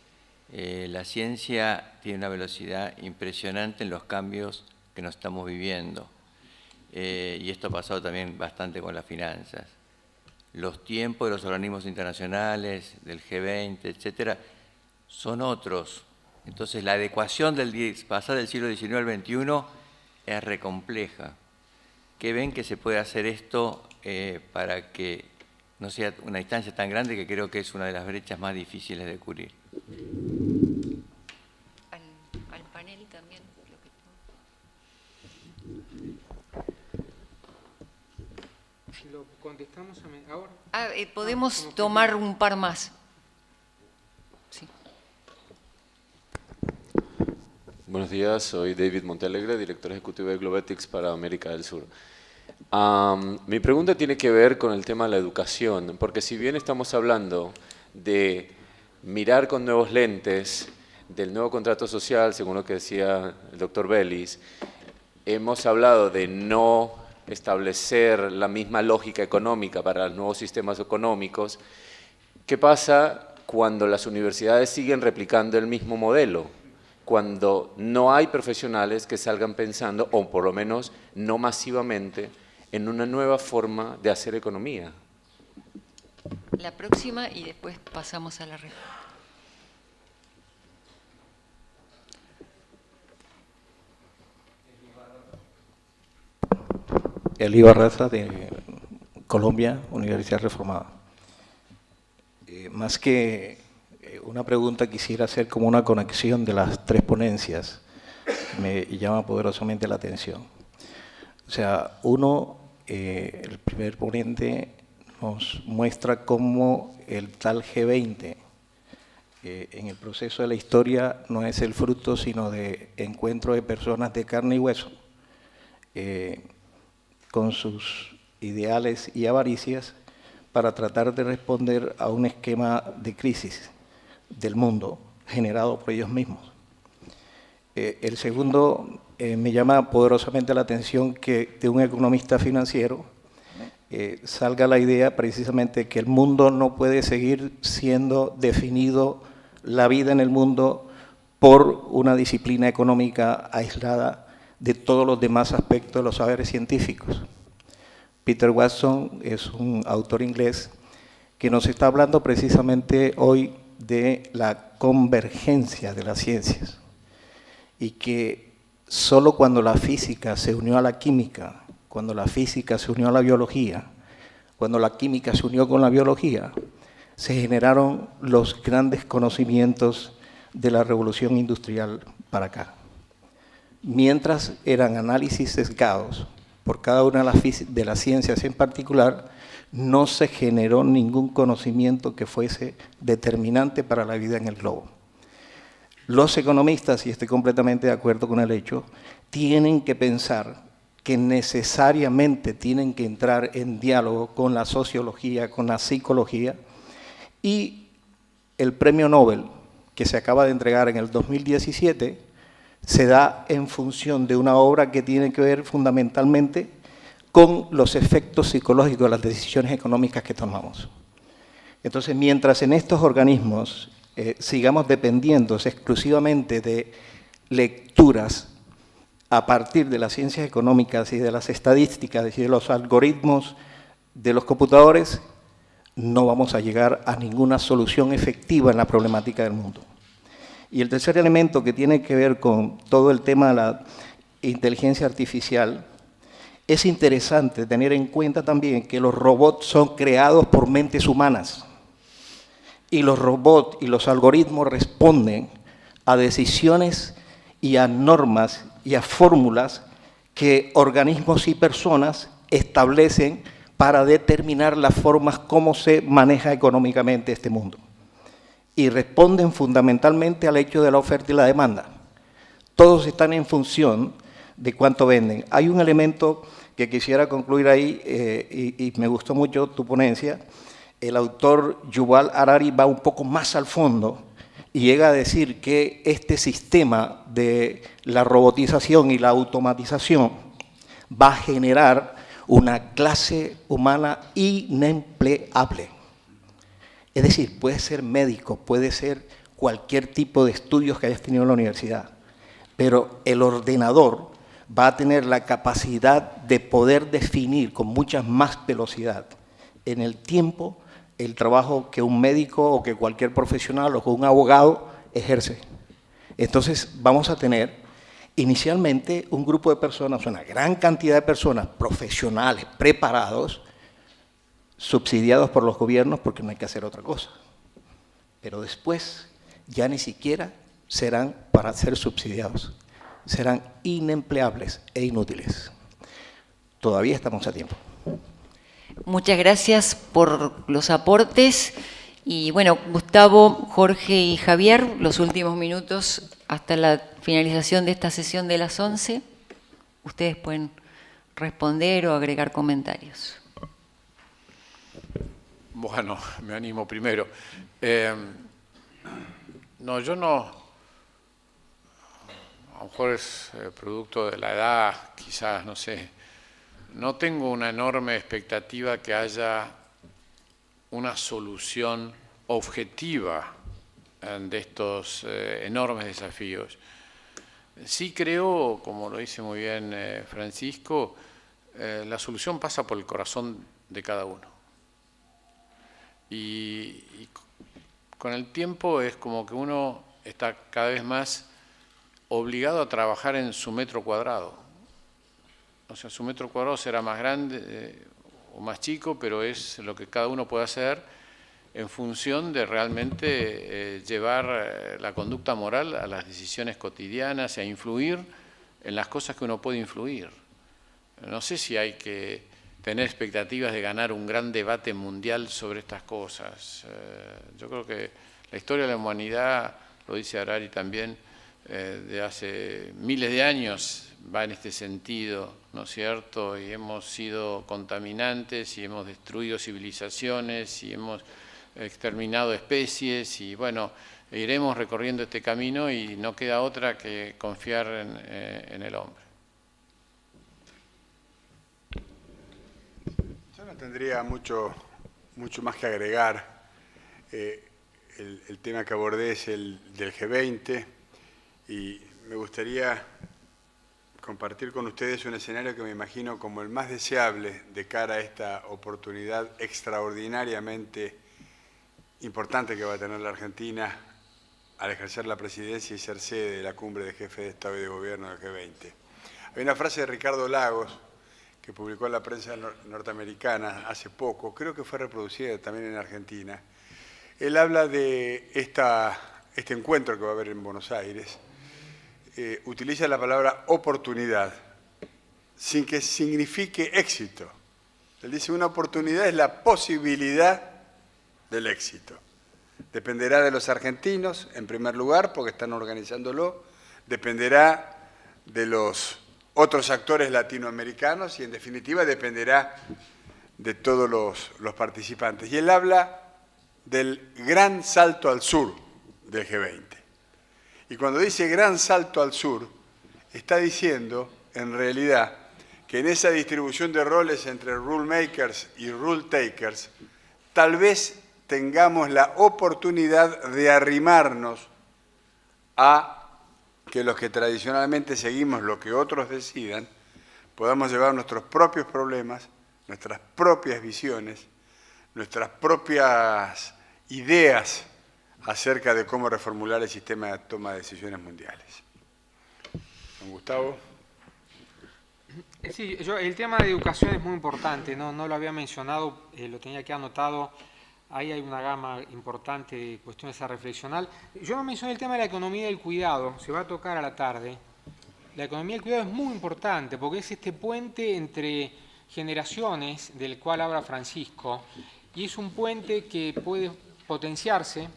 La ciencia tiene una velocidad impresionante en los cambios que nos estamos viviendo. Y esto ha pasado también bastante con las finanzas. Los tiempos de los organismos internacionales, del G20, etcétera, son otros. Entonces, la adecuación pasar del siglo XIX al XXI es recompleja. ¿Qué ven que se puede hacer esto para que no sea una distancia tan grande, que creo que es una de las brechas más difíciles de cubrir? Al panel también. Podemos tomar un par más. Sí. Buenos días, soy David Montealegre, director ejecutivo de Globetics para América del Sur. Mi pregunta tiene que ver con el tema de la educación, porque si bien estamos hablando de mirar con nuevos lentes del nuevo contrato social, según lo que decía el doctor Bellis, hemos hablado de no establecer la misma lógica económica para los nuevos sistemas económicos. ¿Qué pasa cuando las universidades siguen replicando el mismo modelo? Cuando no hay profesionales que salgan pensando, o por lo menos no masivamente, en una nueva forma de hacer economía. La próxima y después pasamos a la red. Eli Barraza, de Colombia, Universidad Reformada. Más que una pregunta, quisiera hacer como una conexión de las tres ponencias que me llama poderosamente la atención. O sea, el primer ponente nos muestra cómo el tal G20 en el proceso de la historia no es el fruto sino de encuentro de personas de carne y hueso, con sus ideales y avaricias, para tratar de responder a un esquema de crisis del mundo generado por ellos mismos. El segundo, me llama poderosamente la atención que de un economista financiero salga la idea precisamente que el mundo no puede seguir siendo definido, la vida en el mundo, por una disciplina económica aislada de todos los demás aspectos de los saberes científicos. Peter Watson es un autor inglés que nos está hablando precisamente hoy de la convergencia de las ciencias, y que solo cuando la física se unió a la química, cuando la física se unió a la biología, cuando la química se unió con la biología, se generaron los grandes conocimientos de la revolución industrial para acá. Mientras eran análisis sesgados por cada una de las ciencias en particular, no se generó ningún conocimiento que fuese determinante para la vida en el globo. Los economistas, y estoy completamente de acuerdo con el hecho, tienen que pensar que necesariamente tienen que entrar en diálogo con la sociología, con la psicología, y el premio Nobel que se acaba de entregar en el 2017 se da en función de una obra que tiene que ver fundamentalmente con los efectos psicológicos de las decisiones económicas que tomamos. Entonces, mientras en estos organismos sigamos dependiendo exclusivamente de lecturas a partir de las ciencias económicas y de las estadísticas y de los algoritmos de los computadores, no vamos a llegar a ninguna solución efectiva en la problemática del mundo. Y el tercer elemento, que tiene que ver con todo el tema de la inteligencia artificial, es interesante tener en cuenta también que los robots son creados por mentes humanas, y los robots y los algoritmos responden a decisiones y a normas y a fórmulas que organismos y personas establecen para determinar las formas como se maneja económicamente este mundo. Y responden fundamentalmente al hecho de la oferta y la demanda. Todos están en función de cuánto venden. Hay un elemento que quisiera concluir ahí, y me gustó mucho tu ponencia. El autor Yuval Harari va un poco más al fondo y llega a decir que este sistema de la robotización y la automatización va a generar una clase humana inempleable. Es decir, puede ser médico, puede ser cualquier tipo de estudios que hayas tenido en la universidad, pero el ordenador va a tener la capacidad de poder definir con mucha más velocidad en el tiempo el trabajo que un médico o que cualquier profesional o que un abogado ejerce. Entonces vamos a tener inicialmente un grupo de personas, una gran cantidad de personas profesionales, preparados, subsidiados por los gobiernos porque no hay que hacer otra cosa. Pero después ya ni siquiera serán para ser subsidiados, serán inempleables e inútiles. Todavía estamos a tiempo. Muchas gracias por los aportes. Y bueno, Gustavo, Jorge y Javier, los últimos minutos hasta la finalización de esta sesión de las 11. Ustedes pueden responder o agregar comentarios. Bueno, me animo primero. No, yo no, a lo mejor es producto de la edad, quizás, no sé, no tengo una enorme expectativa que haya una solución objetiva de estos enormes desafíos. Sí creo, como lo dice muy bien Francisco, la solución pasa por el corazón de cada uno. Y con el tiempo es como que uno está cada vez más obligado a trabajar en su metro cuadrado. O sea, su metro cuadrado será más grande o más chico, pero es lo que cada uno puede hacer en función de realmente llevar la conducta moral a las decisiones cotidianas y a influir en las cosas que uno puede influir. No sé si hay que tener expectativas de ganar un gran debate mundial sobre estas cosas. Yo creo que la historia de la humanidad, lo dice Harari también, de hace miles de años va en este sentido, ¿no es cierto? Y hemos sido contaminantes y hemos destruido civilizaciones y hemos exterminado especies y bueno, iremos recorriendo este camino y no queda otra que confiar en el hombre. Yo no tendría mucho más que agregar. El tema que abordé es el del G20 y me gustaría compartir con ustedes un escenario que me imagino como el más deseable de cara a esta oportunidad extraordinariamente importante que va a tener la Argentina al ejercer la presidencia y ser sede de la cumbre de jefes de Estado y de Gobierno del G20. Hay una frase de Ricardo Lagos que publicó en la prensa norteamericana hace poco, creo que fue reproducida también en Argentina. Él habla de este encuentro que va a haber en Buenos Aires, utiliza la palabra oportunidad, sin que signifique éxito. Él dice, una oportunidad es la posibilidad del éxito. Dependerá de los argentinos, en primer lugar, porque están organizándolo, dependerá de los otros actores latinoamericanos y, en definitiva, dependerá de todos los participantes. Y él habla del gran salto al sur del G20. Y cuando dice gran salto al sur, está diciendo, en realidad, que en esa distribución de roles entre rule makers y rule takers, tal vez tengamos la oportunidad de arrimarnos a que los que tradicionalmente seguimos lo que otros decidan, podamos llevar nuestros propios problemas, nuestras propias visiones, nuestras propias ideas acerca de cómo reformular el sistema de toma de decisiones mundiales. Don Gustavo. Sí, el tema de educación es muy importante, no lo había mencionado, lo tenía aquí anotado. Ahí hay una gama importante de cuestiones a reflexionar. Yo no mencioné el tema de la economía del cuidado, se va a tocar a la tarde. La economía del cuidado es muy importante porque es este puente entre generaciones del cual habla Francisco y es un puente que puede potenciarse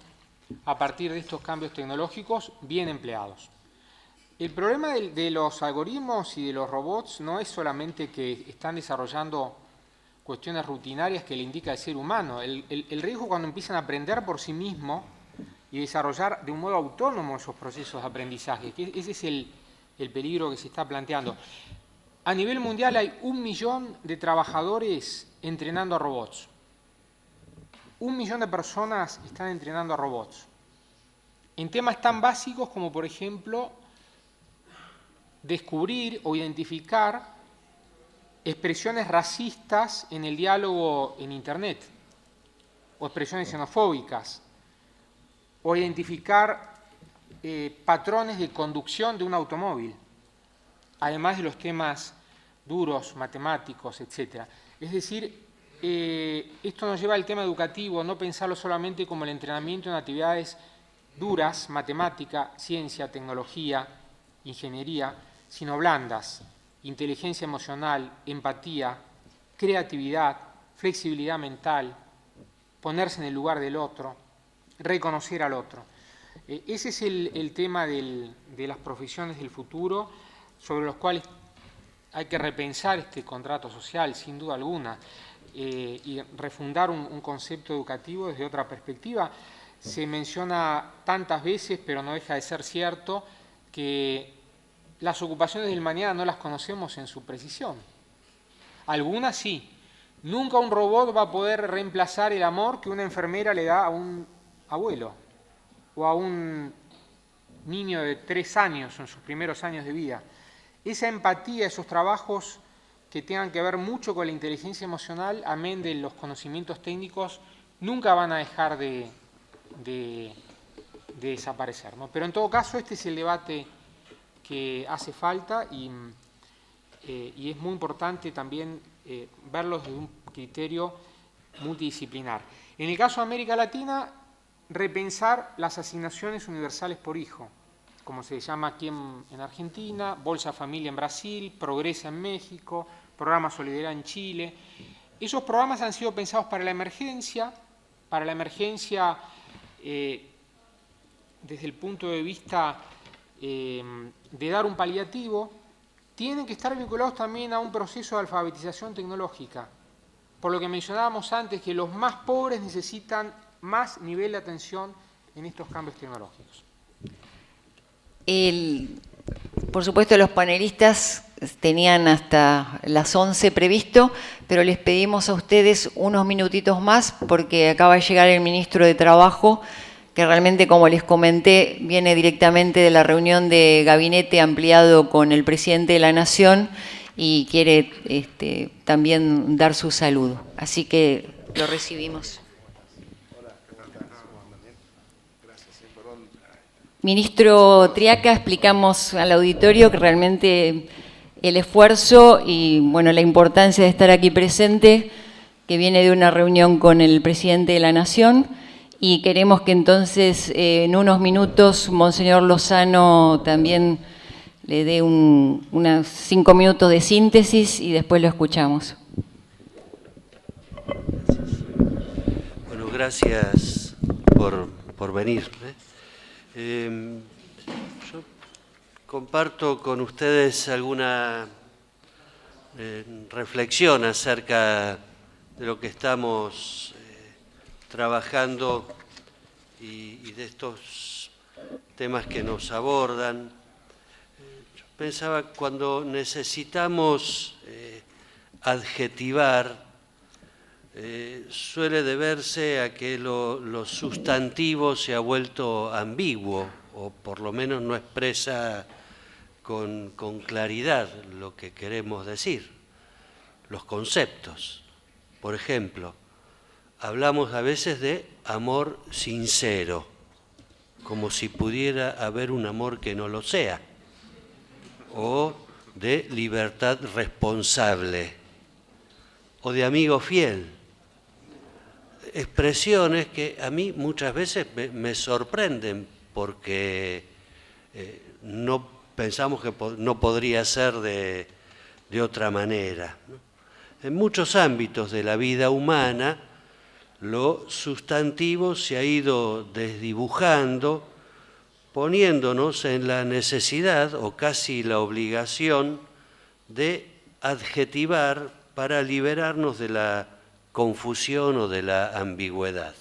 a partir de estos cambios tecnológicos bien empleados. El problema de los algoritmos y de los robots no es solamente que están desarrollando cuestiones rutinarias que le indica el ser humano. El riesgo cuando empiezan a aprender por sí mismos y desarrollar de un modo autónomo esos procesos de aprendizaje, que ese es el peligro que se está planteando. A nivel mundial hay 1 millón de trabajadores entrenando a robots. 1 millón de personas están entrenando a robots. En temas tan básicos como, por ejemplo, descubrir o identificar expresiones racistas en el diálogo en Internet, o expresiones xenofóbicas, o identificar patrones de conducción de un automóvil, además de los temas duros, matemáticos, etc. Es decir, esto nos lleva al tema educativo, no pensarlo solamente como el entrenamiento en actividades duras, matemática, ciencia, tecnología, ingeniería, sino blandas, inteligencia emocional, empatía, creatividad, flexibilidad mental, ponerse en el lugar del otro, reconocer al otro. Ese es el tema de las profesiones del futuro, sobre los cuales hay que repensar este contrato social, sin duda alguna, y refundar un concepto educativo desde otra perspectiva. Se menciona tantas veces, pero no deja de ser cierto, que las ocupaciones del mañana no las conocemos en su precisión. Algunas sí. Nunca un robot va a poder reemplazar el amor que una enfermera le da a un abuelo o a un niño de 3 años en sus primeros años de vida. Esa empatía, esos trabajos que tengan que ver mucho con la inteligencia emocional, amén de los conocimientos técnicos, nunca van a dejar de desaparecer, ¿no? Pero en todo caso, este es el debate que hace falta y es muy importante también verlos desde un criterio multidisciplinar. En el caso de América Latina, repensar las asignaciones universales por hijo, como se llama aquí en Argentina, Bolsa Familia en Brasil, Progresa en México, Programa Solidaridad en Chile. Esos programas han sido pensados para la emergencia desde el punto de vista de dar un paliativo, tienen que estar vinculados también a un proceso de alfabetización tecnológica, por lo que mencionábamos antes, que los más pobres necesitan más nivel de atención en estos cambios tecnológicos. Por supuesto, los panelistas tenían hasta las 11 previsto, pero les pedimos a ustedes unos minutitos más porque acaba de llegar el ministro de Trabajo, que realmente, como les comenté, viene directamente de la reunión de gabinete ampliado con el presidente de la Nación y quiere también dar su saludo. Así que lo recibimos. Ministro Triaca, explicamos al auditorio que realmente el esfuerzo y bueno, la importancia de estar aquí presente, que viene de una reunión con el presidente de la Nación, y queremos que entonces en unos minutos Monseñor Lozano también le dé unos 5 minutos de síntesis y después lo escuchamos. Bueno, gracias por venir. Yo comparto con ustedes alguna reflexión acerca de lo que estamos trabajando y de estos temas que nos abordan. Yo pensaba, cuando necesitamos adjetivar, suele deberse a que lo sustantivo se ha vuelto ambiguo, o por lo menos no expresa con claridad lo que queremos decir. Los conceptos, por ejemplo, hablamos a veces de amor sincero, como si pudiera haber un amor que no lo sea, o de libertad responsable, o de amigo fiel. Expresiones que a mí muchas veces me sorprenden porque no pensamos que no podría ser de otra manera, ¿no? En muchos ámbitos de la vida humana, lo sustantivo se ha ido desdibujando, poniéndonos en la necesidad o casi la obligación de adjetivar para liberarnos de la confusión o de la ambigüedad.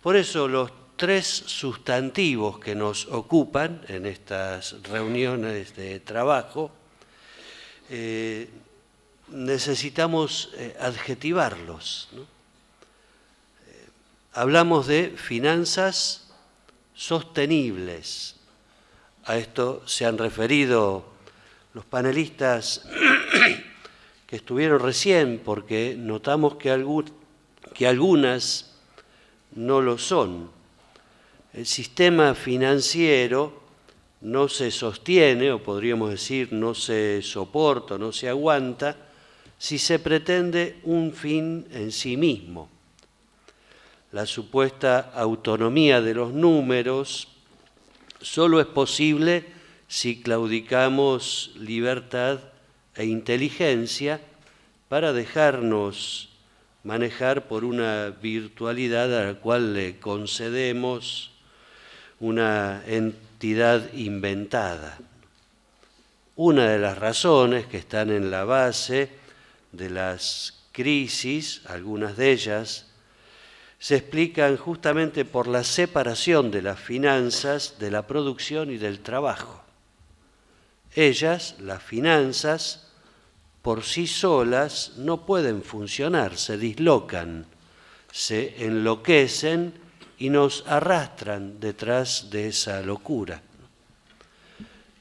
Por eso los 3 sustantivos que nos ocupan en estas reuniones de trabajo, necesitamos adjetivarlos, ¿no? Hablamos de finanzas sostenibles. A esto se han referido los panelistas que estuvieron recién, porque notamos que algunas no lo son. El sistema financiero no se sostiene, o podríamos decir no se soporta, no se aguanta, si se pretende un fin en sí mismo. La supuesta autonomía de los números solo es posible si claudicamos libertad e inteligencia para dejarnos manejar por una virtualidad a la cual le concedemos una entidad inventada. Una de las razones que están en la base de las crisis, algunas de ellas, se explican justamente por la separación de las finanzas, de la producción y del trabajo. Ellas, las finanzas, por sí solas no pueden funcionar, se dislocan, se enloquecen y nos arrastran detrás de esa locura.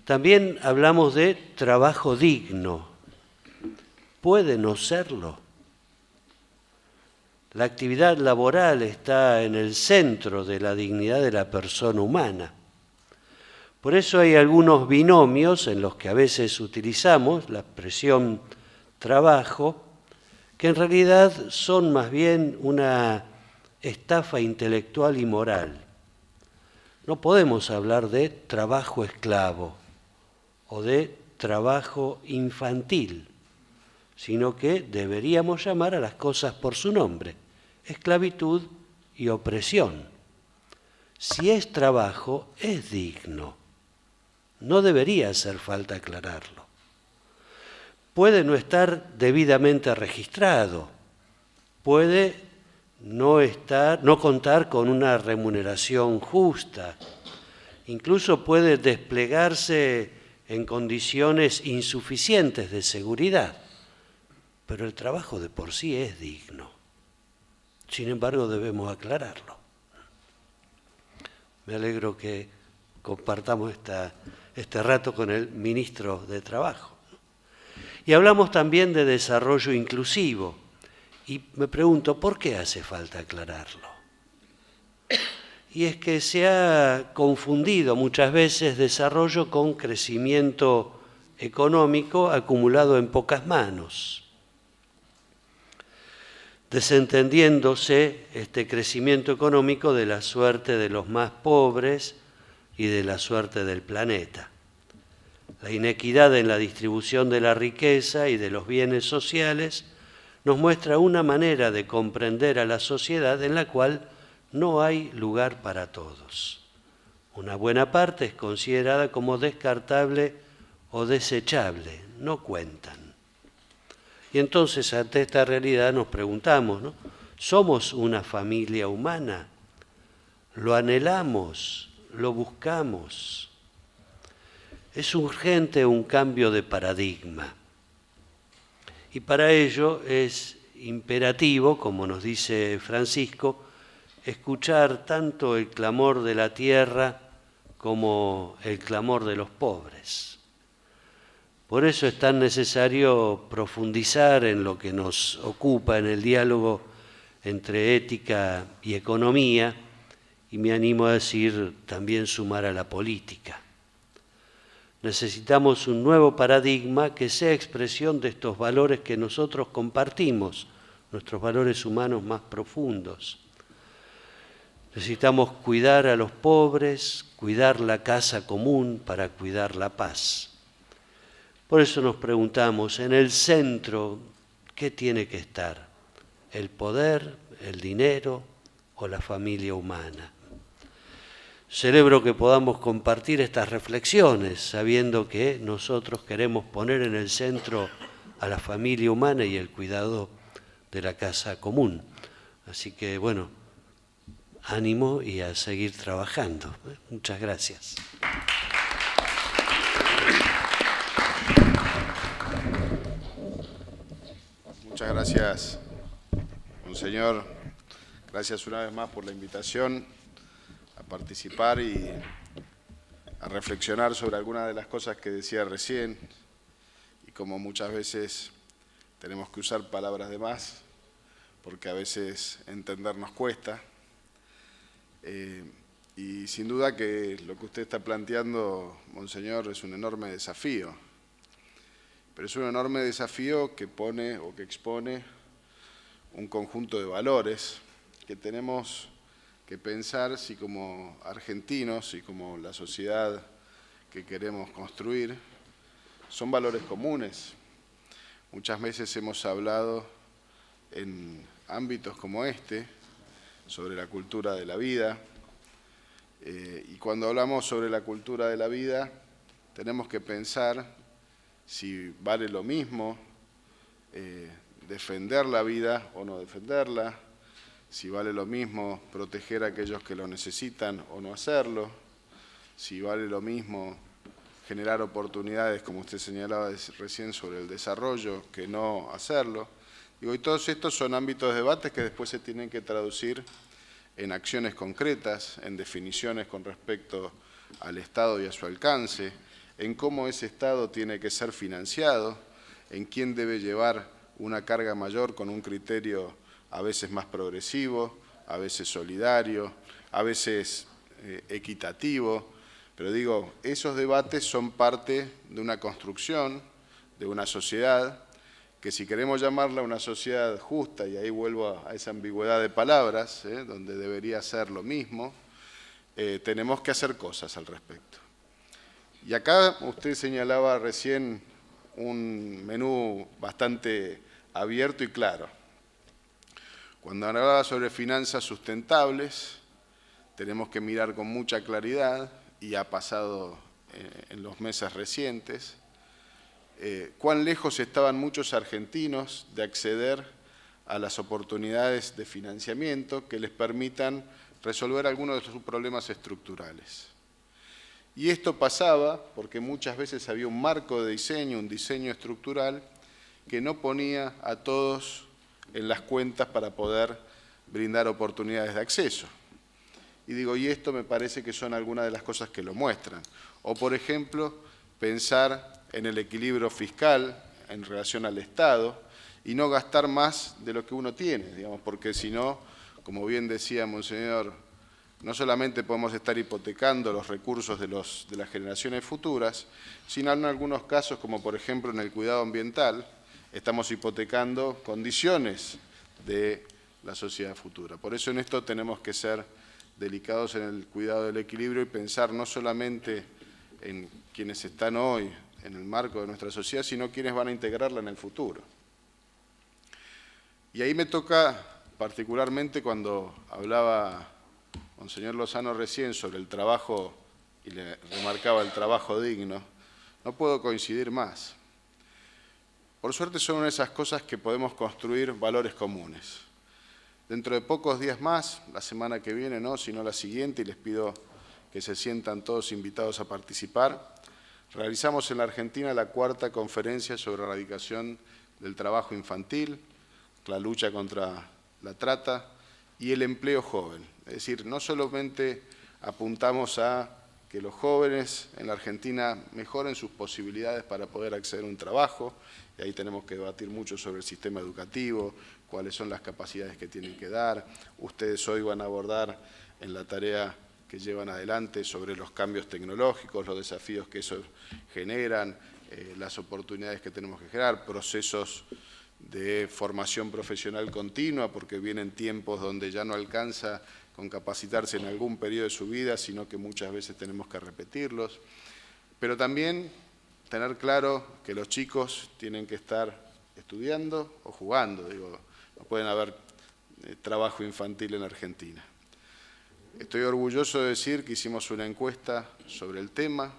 También hablamos de trabajo digno. ¿Puede no serlo? La actividad laboral está en el centro de la dignidad de la persona humana. Por eso hay algunos binomios en los que a veces utilizamos la expresión trabajo, que en realidad son más bien una estafa intelectual y moral. No podemos hablar de trabajo esclavo o de trabajo infantil, sino que deberíamos llamar a las cosas por su nombre, esclavitud y opresión. Si es trabajo, es digno. No debería hacer falta aclararlo. Puede no estar debidamente registrado, puede no contar con una remuneración justa, incluso puede desplegarse en condiciones insuficientes de seguridad, pero el trabajo de por sí es digno. Sin embargo, debemos aclararlo. Me alegro que compartamos este rato con el ministro de Trabajo. Y hablamos también de desarrollo inclusivo. Y me pregunto, ¿por qué hace falta aclararlo? Y es que se ha confundido muchas veces desarrollo con crecimiento económico acumulado en pocas manos, desentendiéndose este crecimiento económico de la suerte de los más pobres y de la suerte del planeta. La inequidad en la distribución de la riqueza y de los bienes sociales nos muestra una manera de comprender a la sociedad en la cual no hay lugar para todos. Una buena parte es considerada como descartable o desechable, no cuentan. Y entonces ante esta realidad nos preguntamos, ¿no? ¿Somos una familia humana? ¿Lo anhelamos? ¿Lo buscamos? Es urgente un cambio de paradigma. Y para ello es imperativo, como nos dice Francisco, escuchar tanto el clamor de la tierra como el clamor de los pobres. Por eso es tan necesario profundizar en lo que nos ocupa en el diálogo entre ética y economía, y me animo a decir también sumar a la política. Necesitamos un nuevo paradigma que sea expresión de estos valores que nosotros compartimos, nuestros valores humanos más profundos. Necesitamos cuidar a los pobres, cuidar la casa común para cuidar la paz. Por eso nos preguntamos, en el centro, ¿qué tiene que estar? ¿El poder, el dinero o la familia humana? Celebro que podamos compartir estas reflexiones, sabiendo que nosotros queremos poner en el centro a la familia humana y el cuidado de la casa común. Así que, bueno, ánimo y a seguir trabajando. Muchas gracias. Muchas gracias, monseñor. Gracias una vez más por la invitación a participar y a reflexionar sobre algunas de las cosas que decía recién. Y como muchas veces tenemos que usar palabras de más, porque a veces entender nos cuesta. Y sin duda que lo que usted está planteando, monseñor, es un enorme desafío. Pero es un enorme desafío que pone o que expone un conjunto de valores que tenemos que pensar si como argentinos y como la sociedad que queremos construir son valores comunes. muchas veces hemos hablado en ámbitos como este sobre la cultura de la vida, y cuando hablamos sobre la cultura de la vida tenemos que pensar si vale lo mismo defender la vida o no defenderla, si vale lo mismo proteger a aquellos que lo necesitan o no hacerlo, si vale lo mismo generar oportunidades, como usted señalaba recién, sobre el desarrollo, que no hacerlo. Digo, y todos estos son ámbitos de debate que después se tienen que traducir en acciones concretas, en definiciones con respecto al Estado y a su alcance, en cómo ese Estado tiene que ser financiado, en quién debe llevar una carga mayor con un criterio a veces más progresivo, a veces solidario, a veces equitativo. Pero digo, esos debates son parte de una construcción, de una sociedad, que si queremos llamarla una sociedad justa, y ahí vuelvo a esa ambigüedad de palabras, donde debería ser lo mismo, tenemos que hacer cosas al respecto. Y acá usted señalaba recién un menú bastante abierto y claro. Cuando hablaba sobre finanzas sustentables, tenemos que mirar con mucha claridad, y ha pasado en los meses recientes, cuán lejos estaban muchos argentinos de acceder a las oportunidades de financiamiento que les permitan resolver algunos de sus problemas estructurales. Y esto pasaba porque muchas veces había un marco de diseño, un diseño estructural, que no ponía a todos en las cuentas para poder brindar oportunidades de acceso. Y digo, y esto me parece que son algunas de las cosas que lo muestran. O, por ejemplo, pensar en el equilibrio fiscal en relación al Estado y no gastar más de lo que uno tiene, digamos, porque si no, como bien decía Monseñor, no solamente podemos estar hipotecando los recursos de las generaciones futuras, sino en algunos casos, como por ejemplo en el cuidado ambiental, estamos hipotecando condiciones de la sociedad futura. Por eso en esto tenemos que ser delicados en el cuidado del equilibrio y pensar no solamente en quienes están hoy en el marco de nuestra sociedad, sino quienes van a integrarla en el futuro. Y ahí me toca particularmente cuando hablaba Monseñor Lozano recién sobre el trabajo, y le remarcaba el trabajo digno, no puedo coincidir más. Por suerte son una de esas cosas que podemos construir valores comunes. Dentro de pocos días más, la semana que viene, no, sino la siguiente, y les pido que se sientan todos invitados a participar, realizamos en la Argentina la 4ª conferencia sobre erradicación del trabajo infantil, la lucha contra la trata y el empleo joven. Es decir, no solamente apuntamos a que los jóvenes en la Argentina mejoren sus posibilidades para poder acceder a un trabajo, y ahí tenemos que debatir mucho sobre el sistema educativo, cuáles son las capacidades que tienen que dar. Ustedes hoy van a abordar en la tarea que llevan adelante sobre los cambios tecnológicos, los desafíos que eso generan, las oportunidades que tenemos que generar, procesos de formación profesional continua, porque vienen tiempos donde ya no alcanza con capacitarse en algún periodo de su vida, sino que muchas veces tenemos que repetirlos. Pero también tener claro que los chicos tienen que estar estudiando o jugando, digo, no pueden haber trabajo infantil en Argentina. Estoy orgulloso de decir que hicimos una encuesta sobre el tema,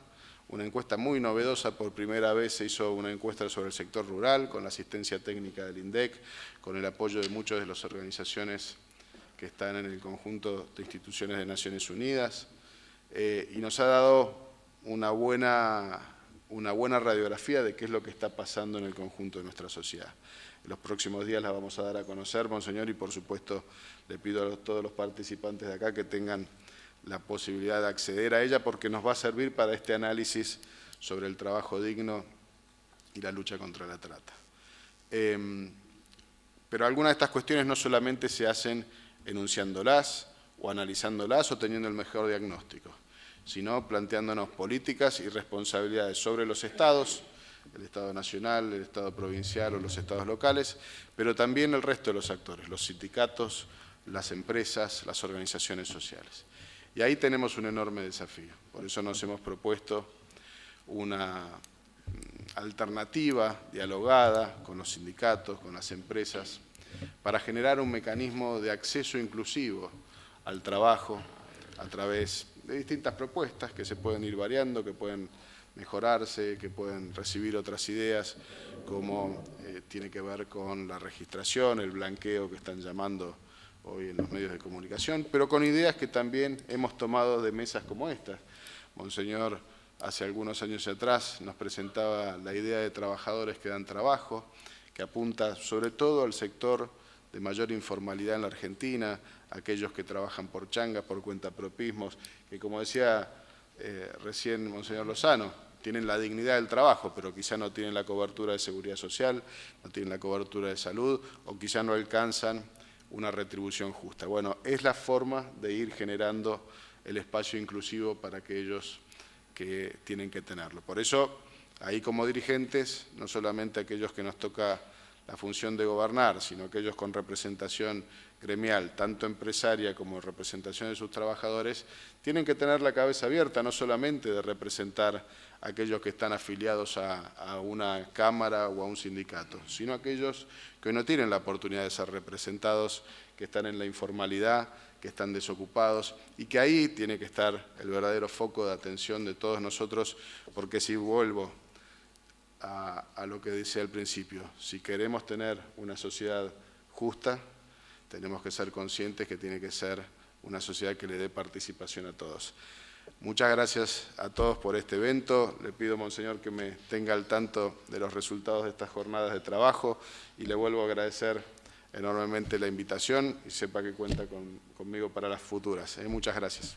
una encuesta muy novedosa, por primera vez se hizo una encuesta sobre el sector rural, con la asistencia técnica del INDEC, con el apoyo de muchas de las organizaciones que están en el conjunto de instituciones de Naciones Unidas, y nos ha dado una buena radiografía de qué es lo que está pasando en el conjunto de nuestra sociedad. En los próximos días la vamos a dar a conocer, Monseñor, y por supuesto le pido a todos los participantes de acá que tengan la posibilidad de acceder a ella, porque nos va a servir para este análisis sobre el trabajo digno y la lucha contra la trata. Pero algunas de estas cuestiones no solamente se hacen enunciándolas o analizándolas o teniendo el mejor diagnóstico, sino planteándonos políticas y responsabilidades sobre los estados, el Estado nacional, el Estado provincial o los estados locales, pero también el resto de los actores, los sindicatos, las empresas, las organizaciones sociales. Y ahí tenemos un enorme desafío. Por eso nos hemos propuesto una alternativa, dialogada con los sindicatos, con las empresas, para generar un mecanismo de acceso inclusivo al trabajo a través de distintas propuestas que se pueden ir variando, que pueden mejorarse, que pueden recibir otras ideas, como tiene que ver con la registración, el blanqueo que están llamando hoy en los medios de comunicación, pero con ideas que también hemos tomado de mesas como estas. Monseñor, hace algunos años atrás, nos presentaba la idea de trabajadores que dan trabajo, que apunta sobre todo al sector de mayor informalidad en la Argentina, aquellos que trabajan por changas, por cuentapropismos, que como decía recién Monseñor Lozano, tienen la dignidad del trabajo, pero quizá no tienen la cobertura de seguridad social, no tienen la cobertura de salud, o quizá no alcanzan una retribución justa. Bueno, es la forma de ir generando el espacio inclusivo para aquellos que tienen que tenerlo. Por eso, ahí como dirigentes, no solamente aquellos que nos toca la función de gobernar, sino aquellos con representación gremial, tanto empresaria como representación de sus trabajadores, tienen que tener la cabeza abierta, no solamente de representar a aquellos que están afiliados a una cámara o a un sindicato, sino aquellos que hoy no tienen la oportunidad de ser representados, que están en la informalidad, que están desocupados, y que ahí tiene que estar el verdadero foco de atención de todos nosotros, porque si vuelvo a lo que decía al principio, si queremos tener una sociedad justa, tenemos que ser conscientes que tiene que ser una sociedad que le dé participación a todos. Muchas gracias a todos por este evento. Le pido, Monseñor, que me tenga al tanto de los resultados de estas jornadas de trabajo y le vuelvo a agradecer enormemente la invitación y sepa que cuenta conmigo para las futuras. Muchas gracias.